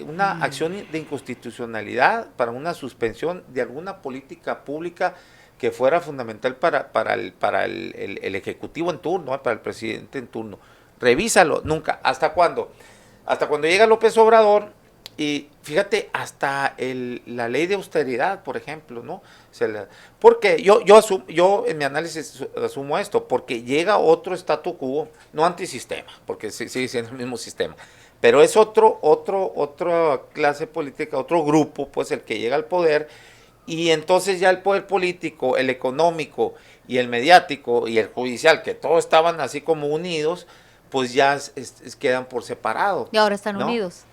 una acción de inconstitucionalidad para una suspensión de alguna política pública que fuera fundamental para el Ejecutivo en turno, para el presidente en turno. Revísalo, nunca. ¿Hasta cuándo? Hasta cuando llega López Obrador, y fíjate, hasta la ley de austeridad, por ejemplo, ¿no? Porque yo en mi análisis asumo esto, porque llega otro statu quo, no antisistema, porque sigue siendo el mismo sistema, pero es otra clase política, otro grupo, pues el que llega al poder, y entonces ya el poder político, el económico y el mediático y el judicial, que todos estaban así como unidos, pues ya quedan por separado. Y ahora están ¿no? unidos.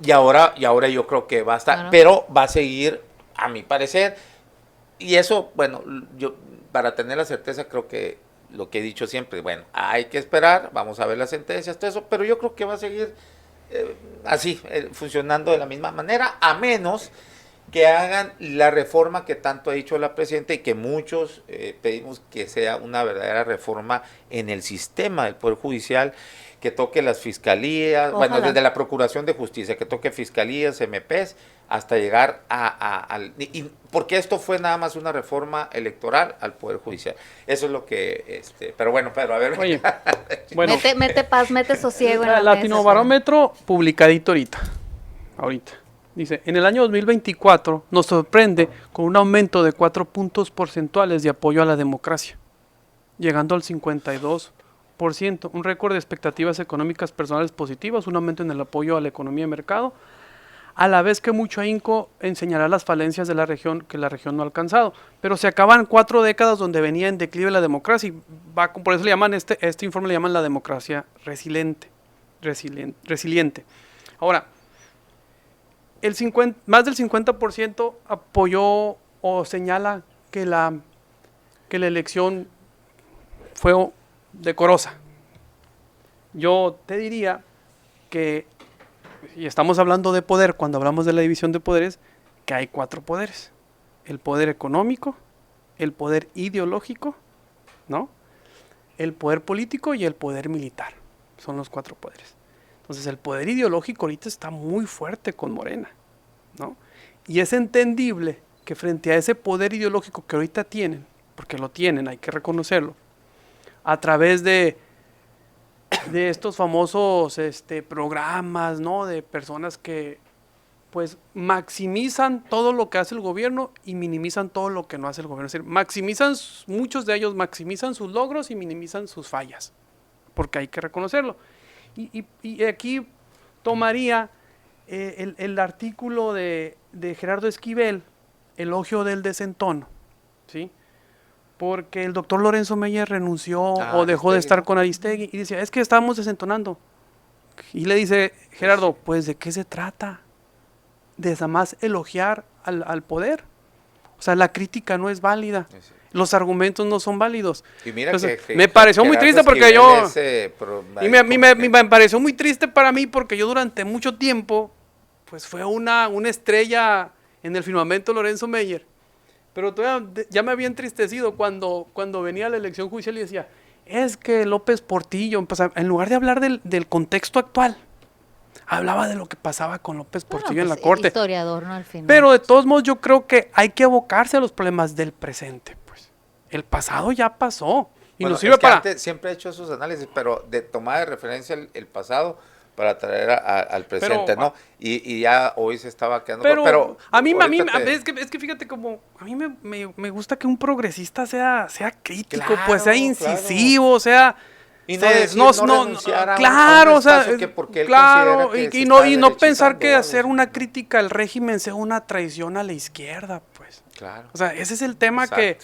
Y ahora yo creo que va a estar, Claro. pero va a seguir, a mi parecer, y eso, bueno, yo para tener la certeza creo que lo que he dicho siempre, bueno, hay que esperar, vamos a ver las sentencias, todo eso, pero yo creo que va a seguir así, funcionando de la misma manera, a menos que hagan la reforma que tanto ha dicho la presidenta y que muchos pedimos que sea una verdadera reforma en el sistema del Poder Judicial, que toque las fiscalías, Ojalá. bueno, desde la Procuración de Justicia, que toque fiscalías, MPs, hasta llegar porque esto fue nada más una reforma electoral al Poder Judicial. Eso es lo que, pero bueno, Pedro, a ver. Oye, bueno, Mete paz, mete sosiego en la Latino mesa. Barómetro, publicadito ahorita. Dice, en el año 2024 nos sorprende con un aumento de 4 puntos porcentuales de apoyo a la democracia, llegando al 52%, un récord de expectativas económicas personales positivas, un aumento en el apoyo a la economía y mercado, a la vez que mucho ahínco enseñará las falencias de la región que la región no ha alcanzado. Pero se acaban 4 décadas donde venía en declive la democracia, y por eso le llaman este informe le llaman la democracia resiliente. Ahora, más del 50% apoyó o señala que la elección fue decorosa. Yo te diría que, y estamos hablando de poder, cuando hablamos de la división de poderes, que hay 4 poderes: el poder económico, el poder ideológico, ¿no?, el poder político y el poder militar. Son los 4 poderes. Entonces el poder ideológico ahorita está muy fuerte con Morena, ¿no? Y es entendible que frente a ese poder ideológico que ahorita tienen, porque lo tienen, hay que reconocerlo, a través de estos famosos programas, ¿no?, de personas que pues maximizan todo lo que hace el gobierno y minimizan todo lo que no hace el gobierno. Es decir, muchos de ellos maximizan sus logros y minimizan sus fallas, porque hay que reconocerlo. Y aquí tomaría el artículo de Gerardo Esquivel, Elogio del desentono, ¿sí?, porque el doctor Lorenzo Meyer renunció o dejó de estar con Aristegui y decía, es que estábamos desentonando. Y le dice Gerardo, pues ¿de qué se trata? De nada más elogiar al poder. O sea, la crítica no es válida. Los argumentos no son válidos. Y mira. Entonces, me pareció muy triste porque yo... me pareció muy triste para mí porque yo durante mucho tiempo, pues fue una estrella en el firmamento Lorenzo Meyer. Pero todavía ya me había entristecido cuando venía la elección judicial y decía, es que López Portillo, en lugar de hablar del contexto actual, hablaba de lo que pasaba con López Portillo en la corte. Historiador, ¿no? Al final. Pero de todos modos yo creo que hay que abocarse a los problemas del presente, pues. El pasado ya pasó. Y nos sirve para... Antes siempre he hecho esos análisis, pero de tomar de referencia el pasado para traer al presente, ¿no? Y ya hoy se estaba quedando... Pero a mí es que fíjate, como a mí me gusta que un progresista sea crítico, claro, pues sea incisivo, sea... Y no decir, no renunciar a claro, un o sea, espacio que porque él claro, considera que y se no, está y no pensar derechizando, que ¿vale? hacer una crítica al régimen sea una traición a la izquierda, pues. Claro. O sea, ese es el tema Exacto, que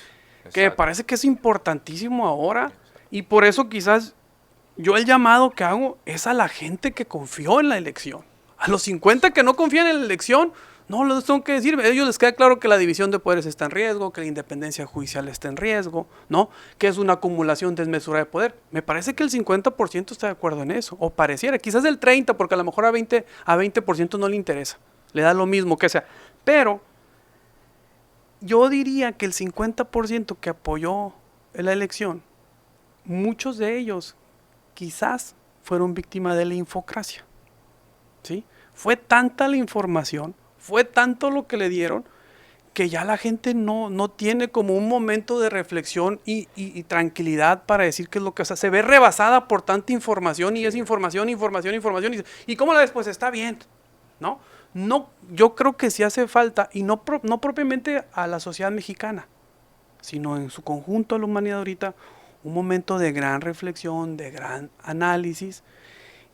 me exacto. parece que es importantísimo ahora, y por eso quizás yo el llamado que hago es a la gente que confió en la elección. A los 50 que no confían en la elección, no les tengo que decir, a ellos les queda claro que la división de poderes está en riesgo, que la independencia judicial está en riesgo, ¿no? Que es una acumulación desmesurada de poder. Me parece que el 50% está de acuerdo en eso, o pareciera, quizás el 30%, porque a lo mejor a 20% no le interesa, le da lo mismo que sea. Pero yo diría que el 50% que apoyó la elección, muchos de ellos quizás fueron víctimas de la infocracia, ¿sí? Fue tanta la información, fue tanto lo que le dieron, que ya la gente no tiene como un momento de reflexión y tranquilidad para decir qué es lo que, o sea, se ve rebasada por tanta información y es información. ¿Y cómo la ves? Pues está bien, ¿no? No, yo creo que sí hace falta, y no propiamente a la sociedad mexicana, sino en su conjunto a la humanidad ahorita, un momento de gran reflexión, de gran análisis,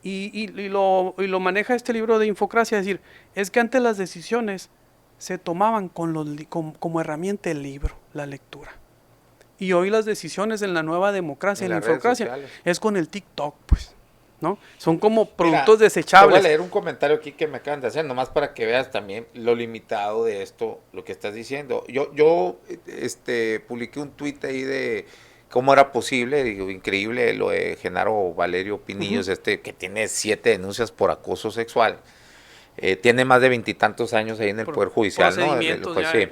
y lo maneja este libro de Infocracia, es decir, es que antes las decisiones se tomaban como herramienta el libro, la lectura. Y hoy las decisiones en la nueva democracia, en la infocracia, es con el TikTok, pues, ¿no? Son como productos desechables. Te voy a leer un comentario aquí que me acaban de hacer, nomás para que veas también lo limitado de esto, lo que estás diciendo. Yo publiqué un tuit ahí de cómo era posible, digo, increíble lo de Genaro Valerio Pinillos, que tiene 7 denuncias por acoso sexual. Tiene más de 20 y tantos años ahí en el Poder Judicial, ¿no? Pues, sí.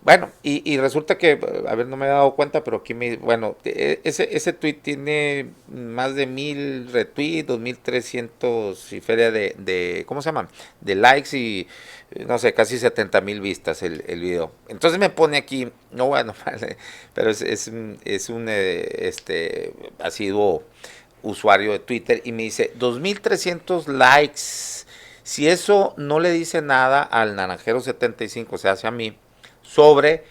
Bueno, y resulta que, a ver, no me he dado cuenta, pero aquí ese tweet tiene más de 1000 retweets, 2300 y feria ¿cómo se llama? De likes y, no sé, casi 70,000 vistas el video. Entonces me pone aquí, no, bueno, pero es un asiduo usuario de Twitter y me dice, 2300 likes, si eso no le dice nada al Naranjero 75, o sea, hacia mí, sobre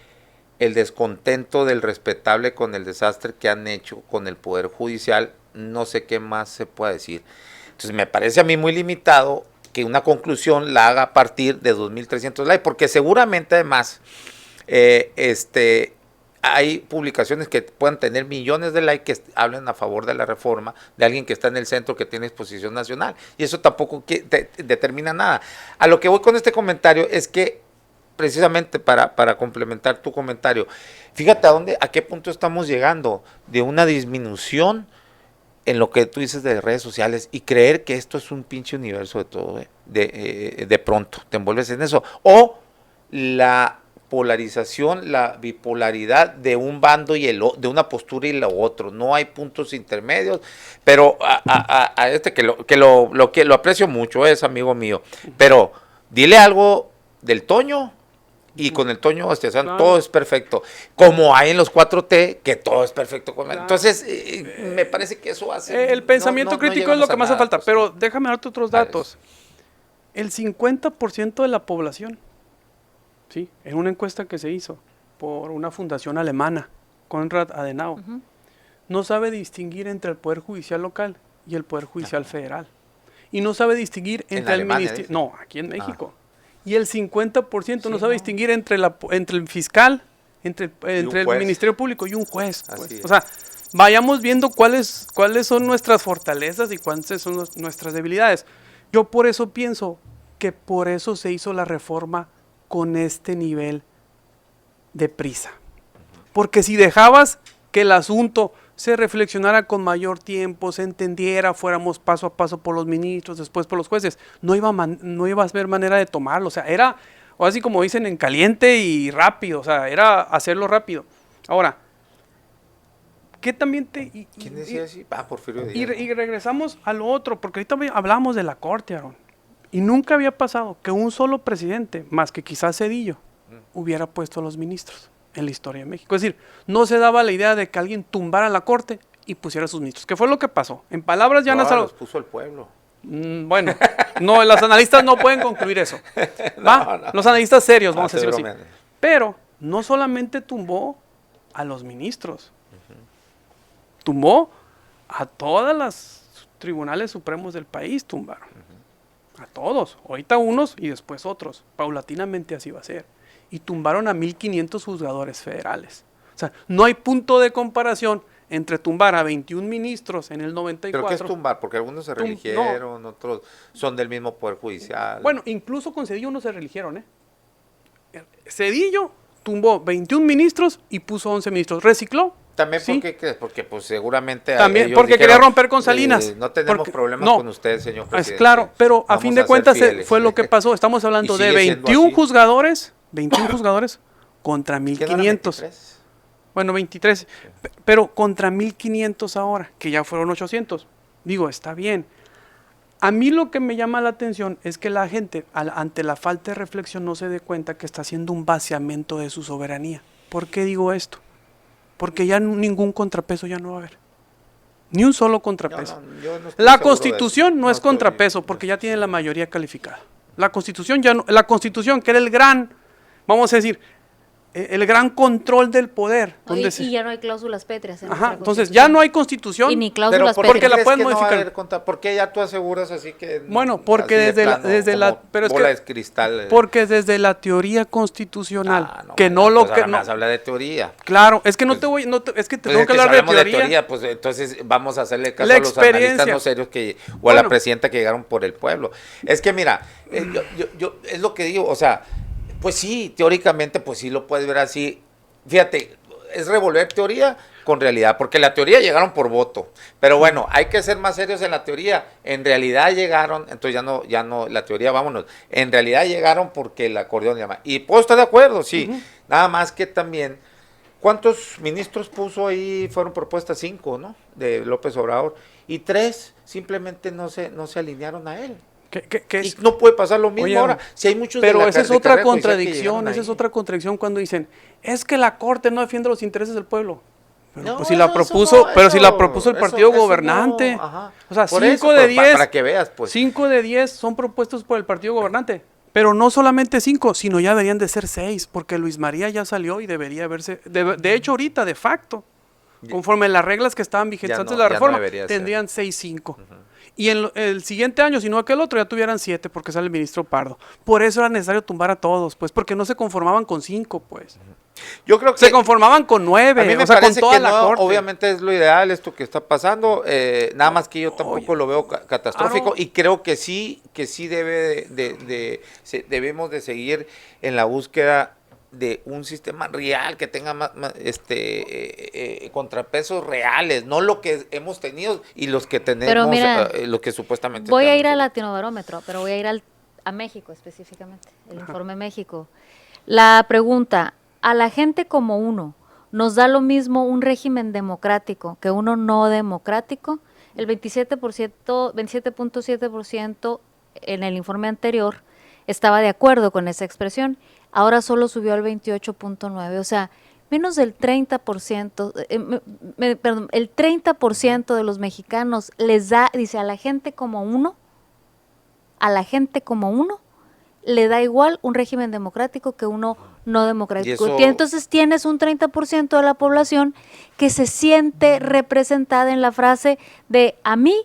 el descontento del respetable con el desastre que han hecho con el Poder Judicial, no sé qué más se puede decir. Entonces me parece a mí muy limitado que una conclusión la haga a partir de 2,300 likes, porque seguramente además hay publicaciones que puedan tener millones de likes que hablen a favor de la reforma, de alguien que está en el centro, que tiene exposición nacional, y eso tampoco determina nada. A lo que voy con este comentario es que precisamente para complementar tu comentario, fíjate a qué punto estamos llegando de una disminución en lo que tú dices de redes sociales y creer que esto es un pinche universo de todo, de pronto te envuelves en eso, o la polarización, la bipolaridad de un bando y de una postura y lo otro, no hay puntos intermedios, pero a que lo aprecio mucho, es amigo mío, pero dile algo del Toño, y con el Toño claro, todo es perfecto. Como hay en los 4T, que todo es perfecto. Claro. Entonces, me parece que eso hace... el pensamiento crítico es lo que más hace falta. Pues, pero déjame darte otros datos. El 50% de la población, ¿sí? En una encuesta que se hizo por una fundación alemana, Konrad Adenauer, no sabe distinguir entre el Poder Judicial local y el Poder Judicial federal. Y no sabe distinguir entre el ministerio... No, aquí en México. Y el 50% no sabe distinguir entre el fiscal, entre el Ministerio Público y un juez. Pues. O sea, vayamos viendo cuáles son nuestras fortalezas y cuáles son nuestras debilidades. Yo por eso pienso que por eso se hizo la reforma con este nivel de prisa. Porque si dejabas que el asunto se reflexionara con mayor tiempo, se entendiera, fuéramos paso a paso por los ministros, después por los jueces, no iba a haber manera de tomarlo, o sea, era, o así como dicen, en caliente y rápido, o sea, era hacerlo rápido. Ahora, ¿qué también te... ¿Quién decía así? Porfirio Díaz. Y regresamos a lo otro, porque ahorita hablamos de la Corte, Aarón, y nunca había pasado que un solo presidente, más que quizás Zedillo, hubiera puesto a los ministros en la historia de México. Es decir, no se daba la idea de que alguien tumbara la Corte y pusiera a sus ministros. ¿Qué fue lo que pasó? En palabras llanas... los puso el pueblo. Bueno, no, los analistas no pueden concluir eso. No. Los analistas serios, vamos a decirlo así. Pero no solamente tumbó a los ministros, tumbó a todas las tribunales supremos del país tumbaron. A todos. Ahorita unos y después otros. Paulatinamente así va a ser. Y tumbaron a 1,500 juzgadores federales. O sea, no hay punto de comparación entre tumbar a 21 ministros en el 94. ¿Pero qué es tumbar? Porque algunos se reeligieron, otros son del mismo Poder Judicial. Bueno, incluso con Cedillo no se reeligieron, ¿eh? Cedillo tumbó 21 ministros y puso 11 ministros. Recicló. También sí. porque pues seguramente también ellos porque dijeron, quería romper con Salinas. No tenemos problemas con usted, señor presidente. Es claro, pero a Vamos fin de ser cuentas fieles. fue lo que pasó. Estamos hablando Y de sigue siendo 21 así. juzgadores contra ¿Qué no eran 1,500. 23? Bueno, 23, pero contra 1,500 ahora, que ya fueron 800. Digo, está bien. A mí lo que me llama la atención es que la gente, ante la falta de reflexión, no se dé cuenta que está haciendo un vaciamiento de su soberanía. ¿Por qué digo esto? Porque ya ningún contrapeso ya no va a haber. Ni un solo contrapeso. Yo no estoy La seguro de Constitución eso. no es estoy- contrapeso, porque ya tiene la mayoría calificada. La Constitución ya no, la Constitución, que era el gran, vamos a decir, el gran control del poder. Donde Y ya no hay cláusulas pétreas. En Ajá, nuestra entonces Constitución. ya no hay Constitución. Y ni Pero cláusulas ¿por porque qué la crees pueden que no va a modificar. haber ¿Por qué ya tú aseguras así que? Bueno, porque así de desde plano, como pero es bola que de cristal. porque desde la teoría constitucional, que no pues lo ahora que no, más habla de teoría. claro, es que no Pues- te voy, es que te Pues tengo es que que hablar si de hablamos teoría. pues entonces vamos a hacerle caso La a los analistas experiencia. no serios o a la Bueno. presidenta que llegaron por el pueblo. Es que mira, yo es lo que digo, o sea, pues sí, teóricamente pues sí lo puedes ver así. Fíjate, es revolver teoría con realidad, porque la teoría llegaron por voto, pero bueno, hay que ser más serios en la teoría. En realidad llegaron, entonces ya no, la teoría, vámonos. En realidad llegaron porque el acordeón llama. Y puedo estar de acuerdo, sí. Nada más que también, ¿cuántos ministros puso ahí? Fueron propuestas 5, ¿no? De López Obrador. Y 3 simplemente no se alinearon a él. Que Y no puede pasar lo mismo Oye, ahora. Si hay muchos pero de la esa es de otra carrera judicial que contradicción, llegaron esa es ahí. otra contradicción cuando dicen, es que la Corte no defiende los intereses del pueblo. Pero No, pues si la eso propuso, no, pero si la eso- propuso el eso- partido eso no, gobernante. ajá. O sea, Por 5 eso, de pero 10, para que veas, pues. 5 de 10 son propuestos por el partido gobernante. Pero no solamente 5, sino ya deberían de ser 6, porque Luis María ya salió y debería verse, de hecho ahorita, de facto, conforme a las reglas que estaban vigentes Ya antes no- de la ya no reforma, debería ser. tendrían 6-5. Y en el siguiente año, si no aquel otro, ya tuvieran 7, porque sale el ministro Pardo. Por eso era necesario tumbar a todos, pues, porque no se conformaban con 5, pues. Yo creo que Se conformaban con 9, a mí me o sea, con parece toda que la no, corte. obviamente es lo ideal esto que está pasando, nada más que yo tampoco lo veo catastrófico y creo que sí debemos de seguir en la búsqueda de un sistema real que tenga más contrapesos reales, no lo que hemos tenido y los que tenemos, Pero mira, lo que supuestamente Voy a ir tenemos. al Latinobarómetro, pero voy a ir a México específicamente, el informe México. La pregunta, ¿a la gente como uno nos da lo mismo un régimen democrático que uno no democrático? El 27.7% en el informe anterior estaba de acuerdo con esa expresión, ahora solo subió al 28.9%, o sea, menos del 30%, perdón, el 30% de los mexicanos les da, dice, a la gente como uno, le da igual un régimen democrático que uno no democrático. eso- Entonces tienes un 30% de la población que se siente representada en la frase de a mí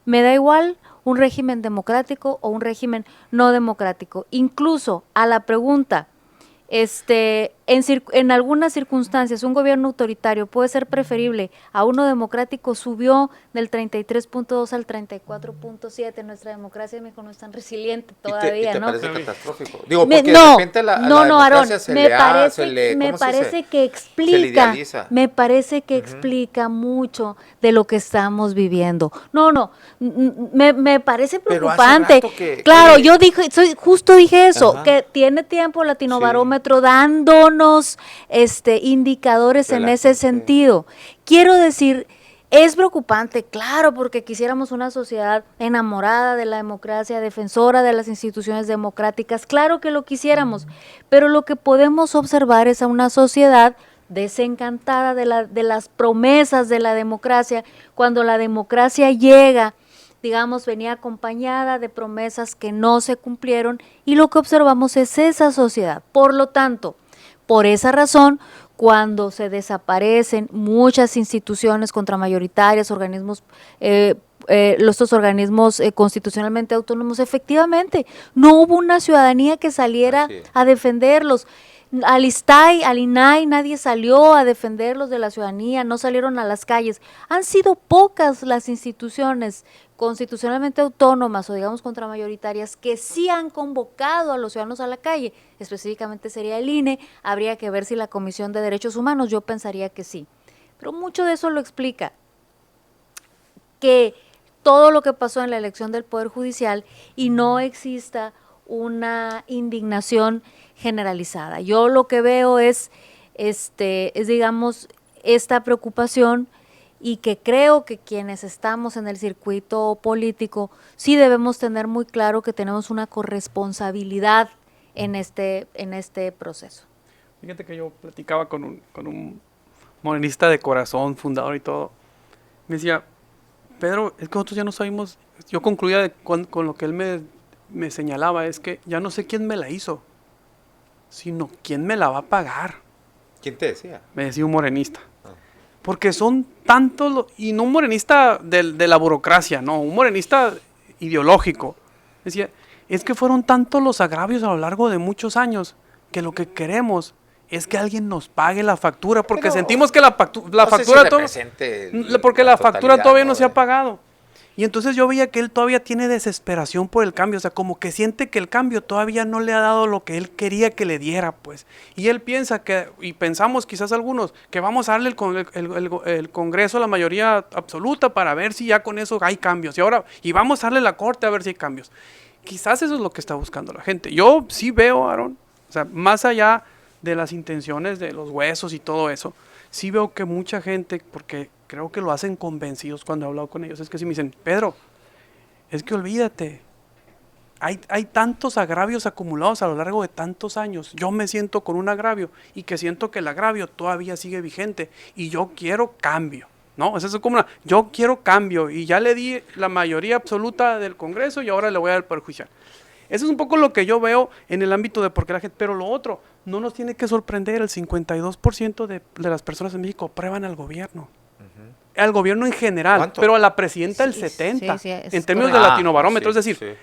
me da igual un régimen democrático o un régimen no democrático. Incluso a la pregunta, en algunas circunstancias un gobierno autoritario puede ser preferible a uno democrático, subió del 33.2 al 34.7. Nuestra democracia en México no es tan resiliente todavía, ¿Y te ¿no? parece catastrófico? Digo, Me- porque no, de repente a la no, Aarón, democracia se me le ha- parece, se le- me ¿cómo se dice? parece que Se le explica, idealiza. me parece que explica mucho de lo que estamos viviendo. Me parece Pero hace preocupante. rato que- Claro, que- yo justo dije eso, Ajá. que tiene tiempo Latinobarómetro dándonos indicadores en ese Relajante. sentido. Quiero decir, es preocupante, claro, porque quisiéramos una sociedad enamorada de la democracia, defensora de las instituciones democráticas, claro que lo quisiéramos, pero lo que podemos observar es a una sociedad desencantada de las promesas de la democracia, cuando la democracia llega, digamos, venía acompañada de promesas que no se cumplieron y lo que observamos es esa sociedad. Por lo tanto, por esa razón, cuando se desaparecen muchas instituciones contramayoritarias, organismos, estos organismos constitucionalmente autónomos, efectivamente, no hubo una ciudadanía que saliera a defenderlos. Al ISTAI, al INAI, nadie salió a defenderlos de la ciudadanía, no salieron a las calles. Han sido pocas las instituciones constitucionalmente autónomas o digamos contramayoritarias que sí han convocado a los ciudadanos a la calle. Específicamente sería el INE, habría que ver si la Comisión de Derechos Humanos, yo pensaría que sí. Pero mucho de eso lo explica que todo lo que pasó en la elección del Poder Judicial y no exista una indignación generalizada. Yo lo que veo es digamos, esta preocupación y que creo que quienes estamos en el circuito político sí debemos tener muy claro que tenemos una corresponsabilidad en este proceso. Fíjate que yo platicaba con un morenista de corazón, fundador y todo. Me decía, Pedro, es que nosotros ya no sabemos, yo concluía con lo que él me señalaba, es que ya no sé quién me la hizo, sino quién me la va a pagar. ¿Quién te decía? Me decía un morenista. Porque son tantos, y no un morenista de la burocracia, no, un morenista ideológico. Decía, es que fueron tantos los agravios a lo largo de muchos años que lo que queremos es que alguien nos pague la factura, porque Pero sentimos que la factura porque la factura todavía no se ha pagado. Y entonces yo veía que él todavía tiene desesperación por el cambio, o sea, como que siente que el cambio todavía no le ha dado lo que él quería que le diera, pues. Y él piensa y pensamos quizás algunos, que vamos a darle el Congreso a la mayoría absoluta para ver si ya con eso hay cambios. Y vamos a darle la Corte a ver si hay cambios. Quizás eso es lo que está buscando la gente. Yo sí veo, Aarón, o sea, más allá de las intenciones de los huesos y todo eso, sí veo que mucha gente, porque creo que lo hacen convencidos cuando he hablado con ellos, es que sí me dicen, Pedro, es que olvídate, hay tantos agravios acumulados a lo largo de tantos años, yo me siento con un agravio y que siento que el agravio todavía sigue vigente y yo quiero cambio, ¿no? Eso es como yo quiero cambio y ya le di la mayoría absoluta del Congreso y ahora le voy a dar el Poder Judicial. Eso es un poco lo que yo veo en el ámbito de por qué la gente, pero lo otro, no nos tiene que sorprender, el 52% de las personas en México aprueban al gobierno. Al gobierno en general, ¿cuánto? Pero a la presidenta el 70%, sí, en términos de Latinobarómetro. Sí, es decir,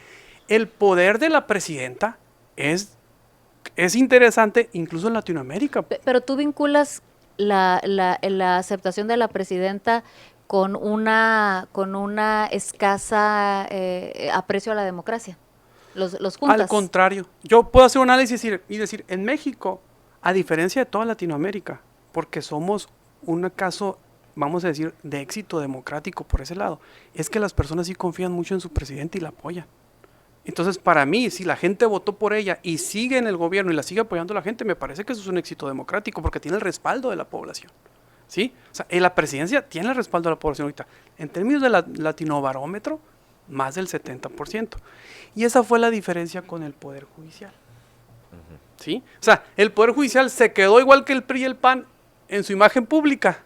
el poder de la presidenta es interesante incluso en Latinoamérica. Pero tú vinculas la aceptación de la presidenta con una escasa aprecio a la democracia. Los juntas. Al contrario, yo puedo hacer un análisis y decir, en México, a diferencia de toda Latinoamérica, porque somos un caso, vamos a decir, de éxito democrático por ese lado, es que las personas sí confían mucho en su presidente y la apoyan. Entonces, para mí, si la gente votó por ella y sigue en el gobierno y la sigue apoyando la gente, me parece que eso es un éxito democrático porque tiene el respaldo de la población. ¿Sí? O sea, la presidencia tiene el respaldo de la población ahorita. En términos de Latinobarómetro, más del 70%. Y esa fue la diferencia con el Poder Judicial. ¿Sí? O sea, el Poder Judicial se quedó igual que el PRI y el PAN en su imagen pública.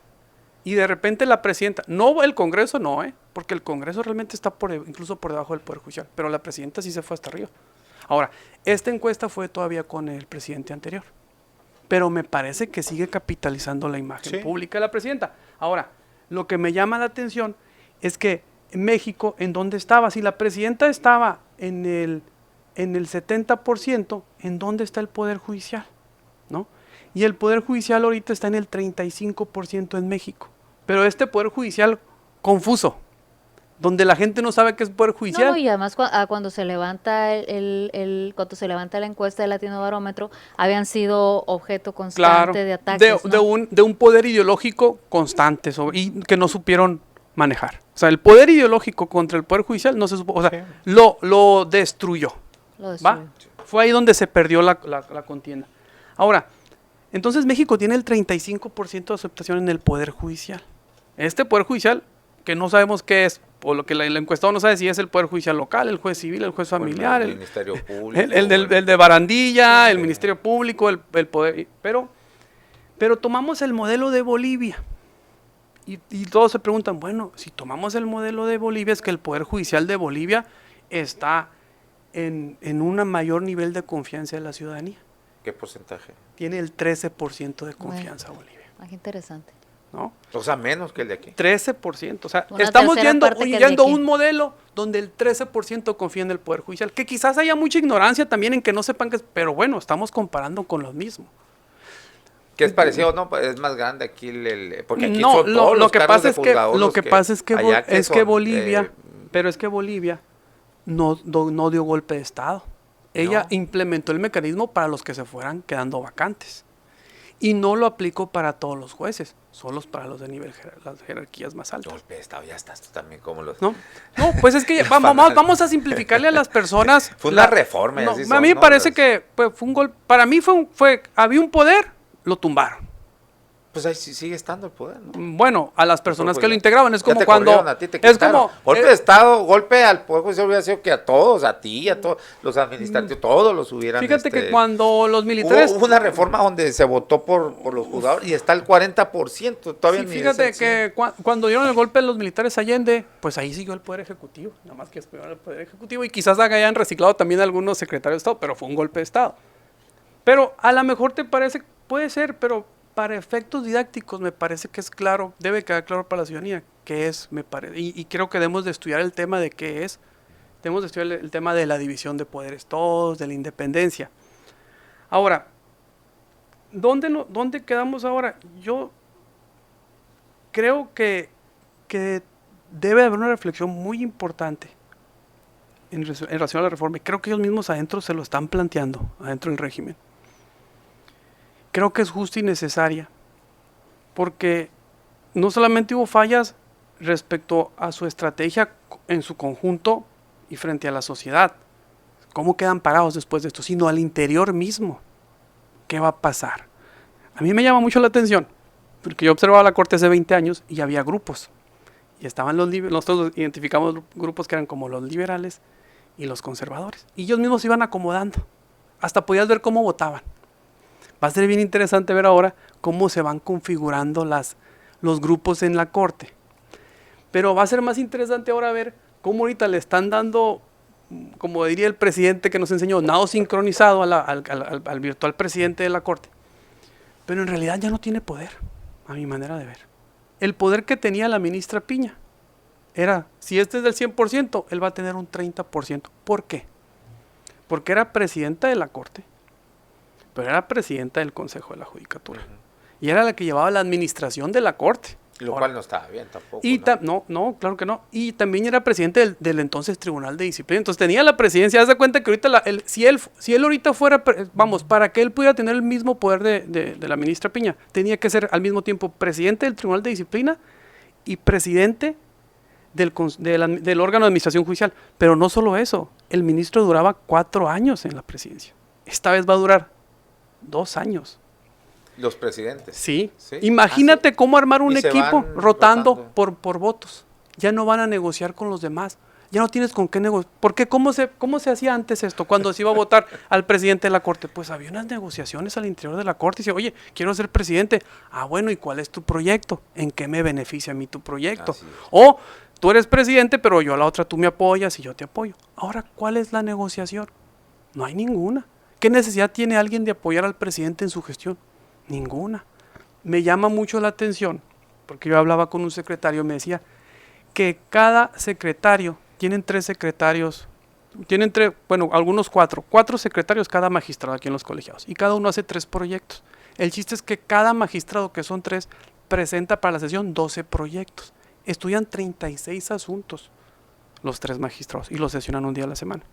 Y de repente la presidenta, no el Congreso, no, porque el Congreso realmente está incluso por debajo del Poder Judicial, pero la presidenta sí se fue hasta arriba. Ahora, esta encuesta fue todavía con el presidente anterior, pero me parece que sigue capitalizando la imagen pública de la presidenta. Ahora, lo que me llama la atención es que en México, ¿en dónde estaba? Si la presidenta estaba en el 70%, ¿en dónde está el Poder Judicial? ¿No? Y el Poder Judicial ahorita está en el 35% en México. Pero este Poder Judicial confuso, donde la gente no sabe qué es Poder Judicial. No, y además cuando se levanta cuando se levanta la encuesta del Latinobarómetro, habían sido objeto constante de ataques. De un poder ideológico constante y que no supieron manejar. O sea, el poder ideológico contra el Poder Judicial no se supo, o sea, lo destruyó. ¿Va? Fue ahí donde se perdió la contienda. Ahora, entonces México tiene el 35% de aceptación en el Poder Judicial. Este Poder Judicial, que no sabemos qué es, o lo que el encuestado no sabe si es el Poder Judicial local, el juez civil, el juez familiar, el Ministerio Público, el de barandilla, el Ministerio Público, el Poder... Pero tomamos el modelo de Bolivia. Y todos se preguntan, bueno, si tomamos el modelo de Bolivia, es que el Poder Judicial de Bolivia está en un mayor nivel de confianza de la ciudadanía. ¿Qué porcentaje? Tiene el 13% de confianza Bolivia, Qué interesante. ¿no? O sea, menos que el de aquí. 13%, o sea, Una estamos tercera yendo, parte que el de yendo a aquí. un modelo donde el 13% confía en el Poder Judicial, que quizás haya mucha ignorancia también en que no sepan que es, pero bueno, estamos comparando con lo mismo. Que es parecido, ¿no? Es más grande aquí porque aquí No, son todos lo los que cargos pasa de es que juzgador lo los que pasa es que allá es que son, Bolivia, pero es que Bolivia no dio golpe de estado. Ella No. implementó el mecanismo para los que se fueran quedando vacantes y no lo aplicó para todos los jueces, solo para los de nivel las jerarquías más altas. Golpe de Estado, ya estás tú también como los... No, pues es que Los vamos a simplificarle a las personas. Fue una reforma, No, así a son, mí me ¿no? parece que pues, fue un gol. Para mí había un poder, lo tumbaron. Pues ahí sí sigue estando el poder, ¿no? Bueno, a las personas que lo integraban es Ya como te cuando corrieron, a ti te es quitaron. como golpe de Estado, golpe al Poder Judicial hubiera sido que a todos, a ti, a todos, los administrativos, todos los hubieran... Fíjate que cuando los militares Hubo una reforma donde se votó por los juzgadores y está el 40%, todavía sí, ni fíjate es el 100. que cuando dieron el golpe a los militares Allende, pues ahí siguió el Poder Ejecutivo, nada más que después el Poder Ejecutivo y quizás hayan reciclado también algunos secretarios de Estado, pero fue un golpe de Estado. Pero a lo mejor te parece, puede ser, pero para efectos didácticos me parece que es claro, debe quedar claro para la ciudadanía qué es, me parece, y creo que debemos de estudiar el tema de qué es, debemos de estudiar el tema de la división de poderes todos, de la independencia. Ahora, ¿dónde quedamos ahora? Yo creo que debe haber una reflexión muy importante en relación a la reforma, y creo que ellos mismos adentro se lo están planteando, adentro del régimen. Creo que es justa y necesaria, porque no solamente hubo fallas respecto a su estrategia en su conjunto y frente a la sociedad, cómo quedan parados después de esto, sino al interior mismo, ¿qué va a pasar? A mí me llama mucho la atención, porque yo observaba la Corte hace 20 años y había grupos, y estaban nosotros identificamos grupos que eran como los liberales y los conservadores, y ellos mismos se iban acomodando, hasta podías ver cómo votaban. Va a ser bien interesante ver ahora cómo se van configurando los grupos en la Corte. Pero va a ser más interesante ahora ver cómo ahorita le están dando, como diría el presidente que nos enseñó, nado sincronizado al virtual presidente de la Corte. Pero en realidad ya no tiene poder, a mi manera de ver. El poder que tenía la ministra Piña era, si este es del 100%, él va a tener un 30%. ¿Por qué? Porque era presidenta de la Corte, pero era presidenta del Consejo de la Judicatura. Y era la que llevaba la administración de la Corte. Lo cual no estaba bien tampoco. Y no, claro que no. Y también era presidente del entonces Tribunal de Disciplina. Entonces tenía la presidencia. Haz de cuenta que ahorita, si él ahorita fuera, para que él pudiera tener el mismo poder de la ministra Piña, tenía que ser al mismo tiempo presidente del Tribunal de Disciplina y presidente del órgano de administración judicial. Pero no solo eso, el ministro duraba 4 años en la presidencia. Esta vez va a durar 2 años. Los presidentes. Sí. ¿Sí? Imagínate cómo armar un Y se equipo van rotando por votos. Ya no van a negociar con los demás. Ya no tienes con qué negociar. Porque ¿cómo se hacía antes esto? Cuando se iba a votar al presidente de la Corte. Pues había unas negociaciones al interior de la Corte. Y dice, oye, quiero ser presidente. Ah, bueno, ¿y cuál es tu proyecto? ¿En qué me beneficia a mí tu proyecto? O tú eres presidente, pero yo a la otra tú me apoyas y yo te apoyo. Ahora, ¿cuál es la negociación? No hay ninguna. ¿Qué necesidad tiene alguien de apoyar al presidente en su gestión? Ninguna. Me llama mucho la atención, porque yo hablaba con un secretario, me decía que cada secretario, tienen 3 secretarios, algunos 4 secretarios cada magistrado aquí en los colegiados, y cada uno hace 3 proyectos. El chiste es que cada magistrado, que son 3, presenta para la sesión 12 proyectos. Estudian 36 asuntos los 3 magistrados y los sesionan un día a la semana.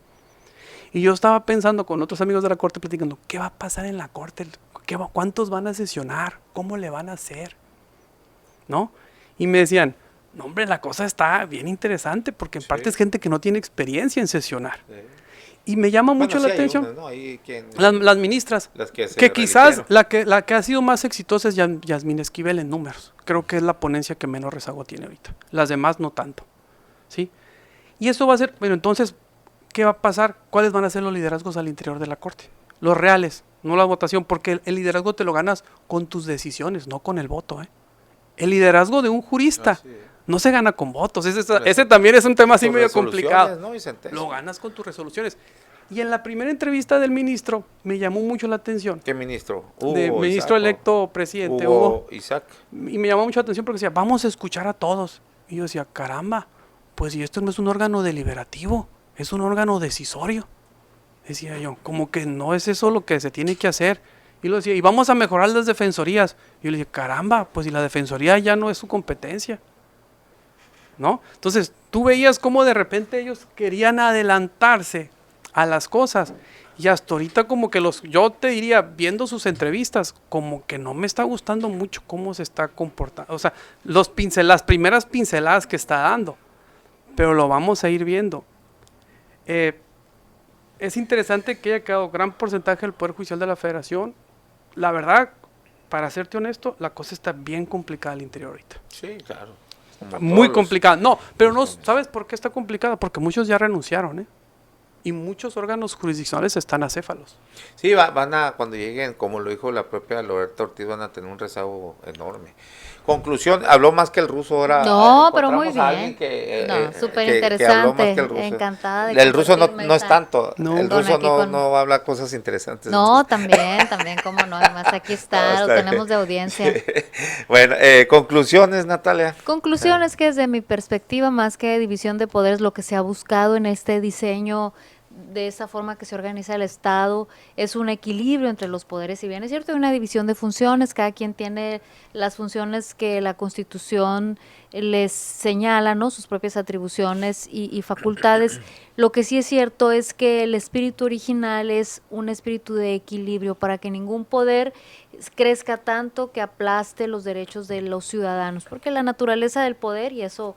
Y yo estaba pensando con otros amigos de la Corte platicando, ¿qué va a pasar en la Corte? ¿Cuántos van a sesionar? ¿Cómo le van a hacer? ¿No? Y me decían, no hombre, la cosa está bien interesante porque en parte es gente que no tiene experiencia en sesionar. Y me llama mucho la atención unas, ¿no? Ahí las ministras, las que quizás la que ha sido más exitosa es Yasmín Esquivel en números. Creo que es la ponencia que menos rezago tiene ahorita. Las demás no tanto. ¿Sí? Y eso va a ser, bueno, entonces, ¿qué va a pasar? ¿Cuáles van a ser los liderazgos al interior de la Corte? Los reales, no la votación, porque el liderazgo te lo ganas con tus decisiones, no con el voto. El liderazgo de un jurista no se gana con votos. Ese también es un tema así medio complicado. ¿No, lo ganas con tus resoluciones. Y en la primera entrevista del ministro me llamó mucho la atención. ¿Qué ministro? Ministro electo presidente, Hugo Isaac. Y me llamó mucho la atención porque decía, vamos a escuchar a todos. Y yo decía, caramba, pues si esto no es un órgano deliberativo, es un órgano decisorio. Decía yo, como que no es eso lo que se tiene que hacer. Y lo decía, y vamos a mejorar las defensorías. Y yo le dije, caramba, pues si la defensoría ya no es su competencia, ¿no? Entonces, tú veías cómo de repente ellos querían adelantarse a las cosas. Y hasta ahorita como que yo te diría, viendo sus entrevistas, como que no me está gustando mucho cómo se está comportando. O sea, las primeras pinceladas que está dando. Pero lo vamos a ir viendo. Es interesante que haya quedado gran porcentaje del Poder Judicial de la Federación. La verdad, para serte honesto, la cosa está bien complicada al interior ahorita. Sí, claro. Muy complicada. No, pero no, ¿sabes por qué está complicada? Porque muchos ya renunciaron, ¿eh? Y muchos órganos jurisdiccionales están acéfalos. Sí, van a, cuando lleguen, como lo dijo la propia Loretta Ortiz, van a tener un rezago enorme. Conclusión, habló más que el ruso ahora. No, pero muy encontramos a bien. alguien No, súper que habló más interesante. que el ruso. Encantada de El ruso no compartirme es tanto. No. El Con ruso aquí con- no habla cosas interesantes. No, también, cómo no. Además, aquí está, No, lo está tenemos bien. de audiencia. Bueno, conclusiones, Natalia. Conclusión es que desde mi perspectiva, más que división de poderes, lo que se ha buscado en este diseño de esa forma que se organiza el Estado es un equilibrio entre los poderes. Si bien es cierto, hay una división de funciones, cada quien tiene las funciones que la Constitución les señala, ¿no? Sus propias atribuciones y facultades. Lo que sí es cierto es que el espíritu original es un espíritu de equilibrio para que ningún poder crezca tanto que aplaste los derechos de los ciudadanos, porque la naturaleza del poder, y eso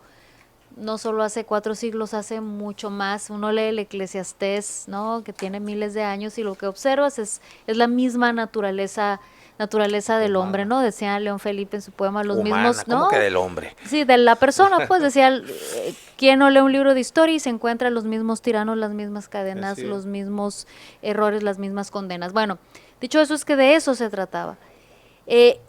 no solo hace 4 siglos, hace mucho más. Uno lee el Eclesiastés, ¿no? Que tiene miles de años, y lo que observas es la misma naturaleza del hombre, ¿no? Decía León Felipe en su poema, los Humana, mismos, ¿cómo ¿no? que del hombre? Sí, de la persona, pues decía, ¿quién no lee un libro de historia y se encuentra los mismos tiranos, las mismas cadenas, Así es. los mismos errores, las mismas condenas? Bueno, dicho eso, es que de eso se trataba.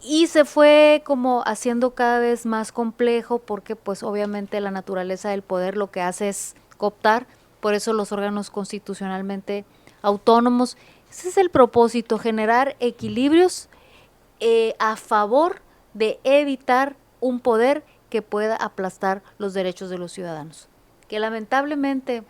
Y se fue como haciendo cada vez más complejo porque pues obviamente la naturaleza del poder lo que hace es cooptar, por eso los órganos constitucionalmente autónomos. Ese es el propósito, generar equilibrios a favor de evitar un poder que pueda aplastar los derechos de los ciudadanos. Que lamentablemente,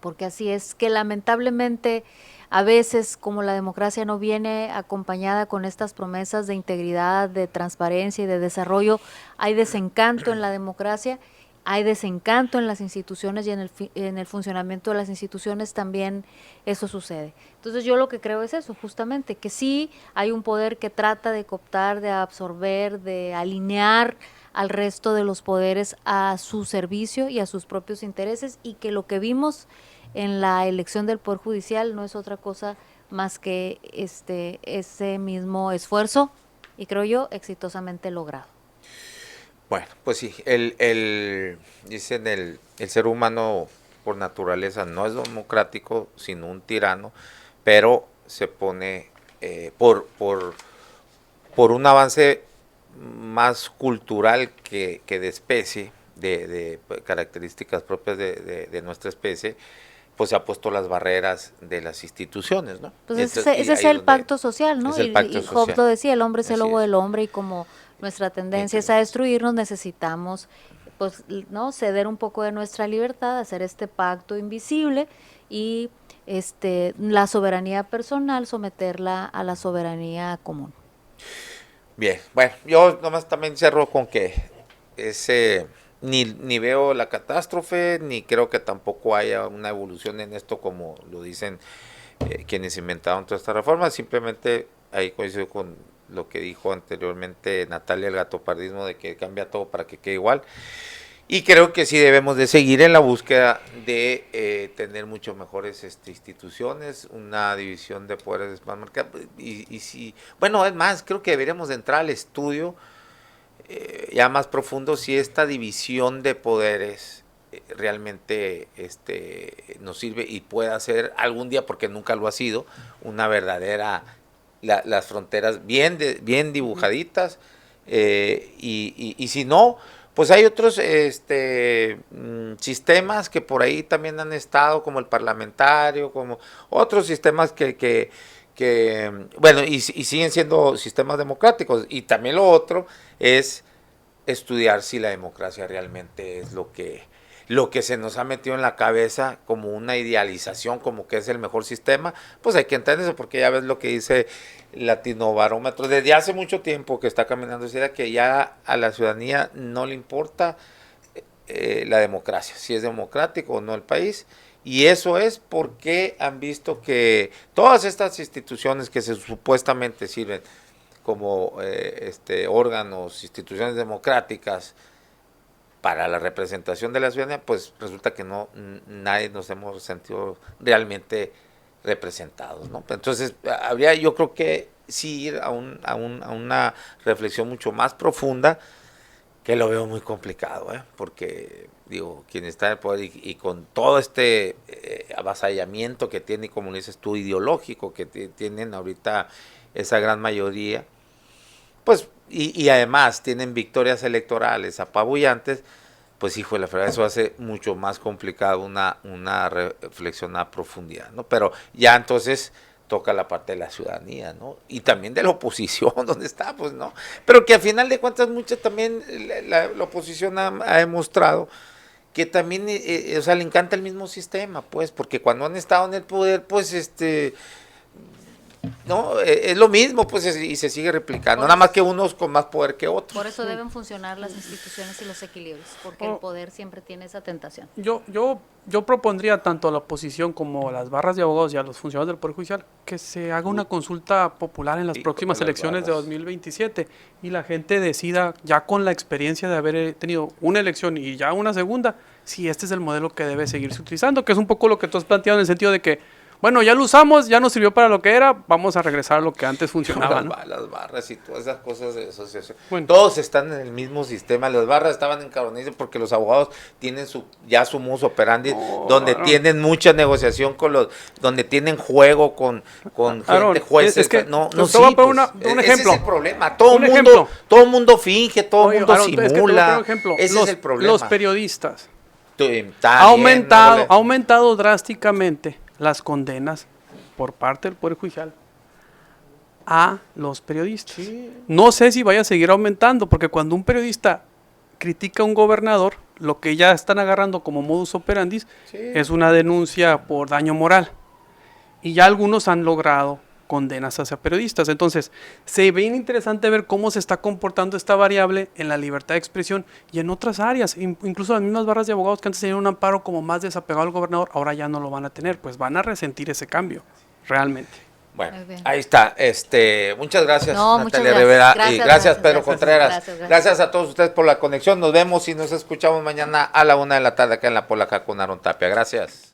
porque así es, que lamentablemente a veces, como la democracia no viene acompañada con estas promesas de integridad, de transparencia y de desarrollo, hay desencanto en la democracia, hay desencanto en las instituciones y en el funcionamiento de las instituciones también eso sucede. Entonces yo lo que creo es eso, justamente, que sí hay un poder que trata de cooptar, de absorber, de alinear al resto de los poderes a su servicio y a sus propios intereses, y que lo que vimos en la elección del Poder Judicial no es otra cosa más que ese mismo esfuerzo, y creo yo exitosamente logrado. Bueno, pues sí, dicen el ser humano por naturaleza no es democrático, sino un tirano, pero se pone por un avance más cultural que de especie, de características propias de nuestra especie, pues se ha puesto las barreras de las instituciones, ¿no? Pues Entonces, ese es el pacto social, ¿no? Es el pacto y Hobbes social. lo decía, el hombre es el Así lobo es. del hombre, y como nuestra tendencia es a destruirnos, necesitamos pues no ceder un poco de nuestra libertad, hacer este pacto invisible y la soberanía personal someterla a la soberanía común. Bien, bueno, yo nomás también cierro con que ni veo la catástrofe, ni creo que tampoco haya una evolución en esto como lo dicen quienes inventaron toda esta reforma. Simplemente ahí coincido con lo que dijo anteriormente Natalia, el gatopardismo de que cambia todo para que quede igual. Y creo que sí debemos de seguir en la búsqueda de tener mucho mejores instituciones, una división de poderes más marcada. Y sí, bueno, es más, creo que deberíamos de entrar al estudio ya más profundo si esta división de poderes realmente nos sirve y pueda ser algún día, porque nunca lo ha sido, una verdadera, las fronteras bien dibujaditas, y si no, pues hay otros sistemas que por ahí también han estado, como el parlamentario, como otros sistemas que bueno, y siguen siendo sistemas democráticos. Y también lo otro es estudiar si la democracia realmente es lo que se nos ha metido en la cabeza como una idealización, como que es el mejor sistema. Pues hay que entender eso, porque ya ves lo que dice el Latinobarómetro desde hace mucho tiempo que está caminando, es decir, que ya a la ciudadanía no le importa la democracia, si es democrático o no el país. Y eso es porque han visto que todas estas instituciones que supuestamente sirven como órganos, instituciones democráticas para la representación de la ciudadanía, pues resulta que nadie nos hemos sentido realmente representados, ¿no? Entonces, habría, yo creo que sí ir a una reflexión mucho más profunda, que lo veo muy complicado, porque digo, quien está en el poder y con todo este avasallamiento que tiene, como dices tú, ideológico que tienen ahorita esa gran mayoría, pues, y además tienen victorias electorales apabullantes, pues hijo de la fregada, eso hace mucho más complicado una reflexión a profundidad, ¿no? Pero ya entonces toca la parte de la ciudadanía, ¿no? Y también de la oposición, donde está, pues, ¿no? Pero que al final de cuentas mucho también la oposición ha demostrado que también, o sea, le encanta el mismo sistema, pues, porque cuando han estado en el poder, pues, no, es lo mismo, pues, y se sigue replicando, nada más que unos con más poder que otros. Por eso deben funcionar las instituciones y los equilibrios, porque el poder siempre tiene esa tentación. Yo propondría tanto a la oposición como a las barras de abogados y a los funcionarios del Poder Judicial que se haga una consulta popular en las próximas elecciones de 2027 y la gente decida, ya con la experiencia de haber tenido una elección y ya una segunda, si este es el modelo que debe seguirse utilizando, que es un poco lo que tú has planteado en el sentido de que, bueno, ya lo usamos, ya nos sirvió para lo que era, vamos a regresar a lo que antes funcionaba, ¿no? Las barras y todas esas cosas de asociación. Bueno. Todos están en el mismo sistema. Las barras estaban encabronadas porque los abogados tienen ya su modus operandi, donde tienen mucha negociación donde tienen juego con gente, jueces. Es que no, te sí, voy a poner pues, un ejemplo. Ese es el problema. Todo el mundo finge, todo el mundo simula. Ese es el problema. Los periodistas. Ha aumentado drásticamente las condenas por parte del Poder Judicial a los periodistas. Sí. No sé si vaya a seguir aumentando, porque cuando un periodista critica a un gobernador, lo que ya están agarrando como modus operandi es una denuncia por daño moral. Y ya algunos han logrado condenas hacia periodistas. Entonces, se ve interesante ver cómo se está comportando esta variable en la libertad de expresión y en otras áreas. Incluso las mismas barras de abogados que antes tenían un amparo como más desapegado al gobernador, ahora ya no lo van a tener, pues van a resentir ese cambio, realmente. Bueno, ahí está. Muchas gracias, Natalia muchas Rivera. Gracias, y gracias, Pedro Contreras. Gracias A todos ustedes por la conexión. Nos vemos y nos escuchamos mañana a la 1:00 p.m. acá en La Polaca con Aarón Tapia. Gracias.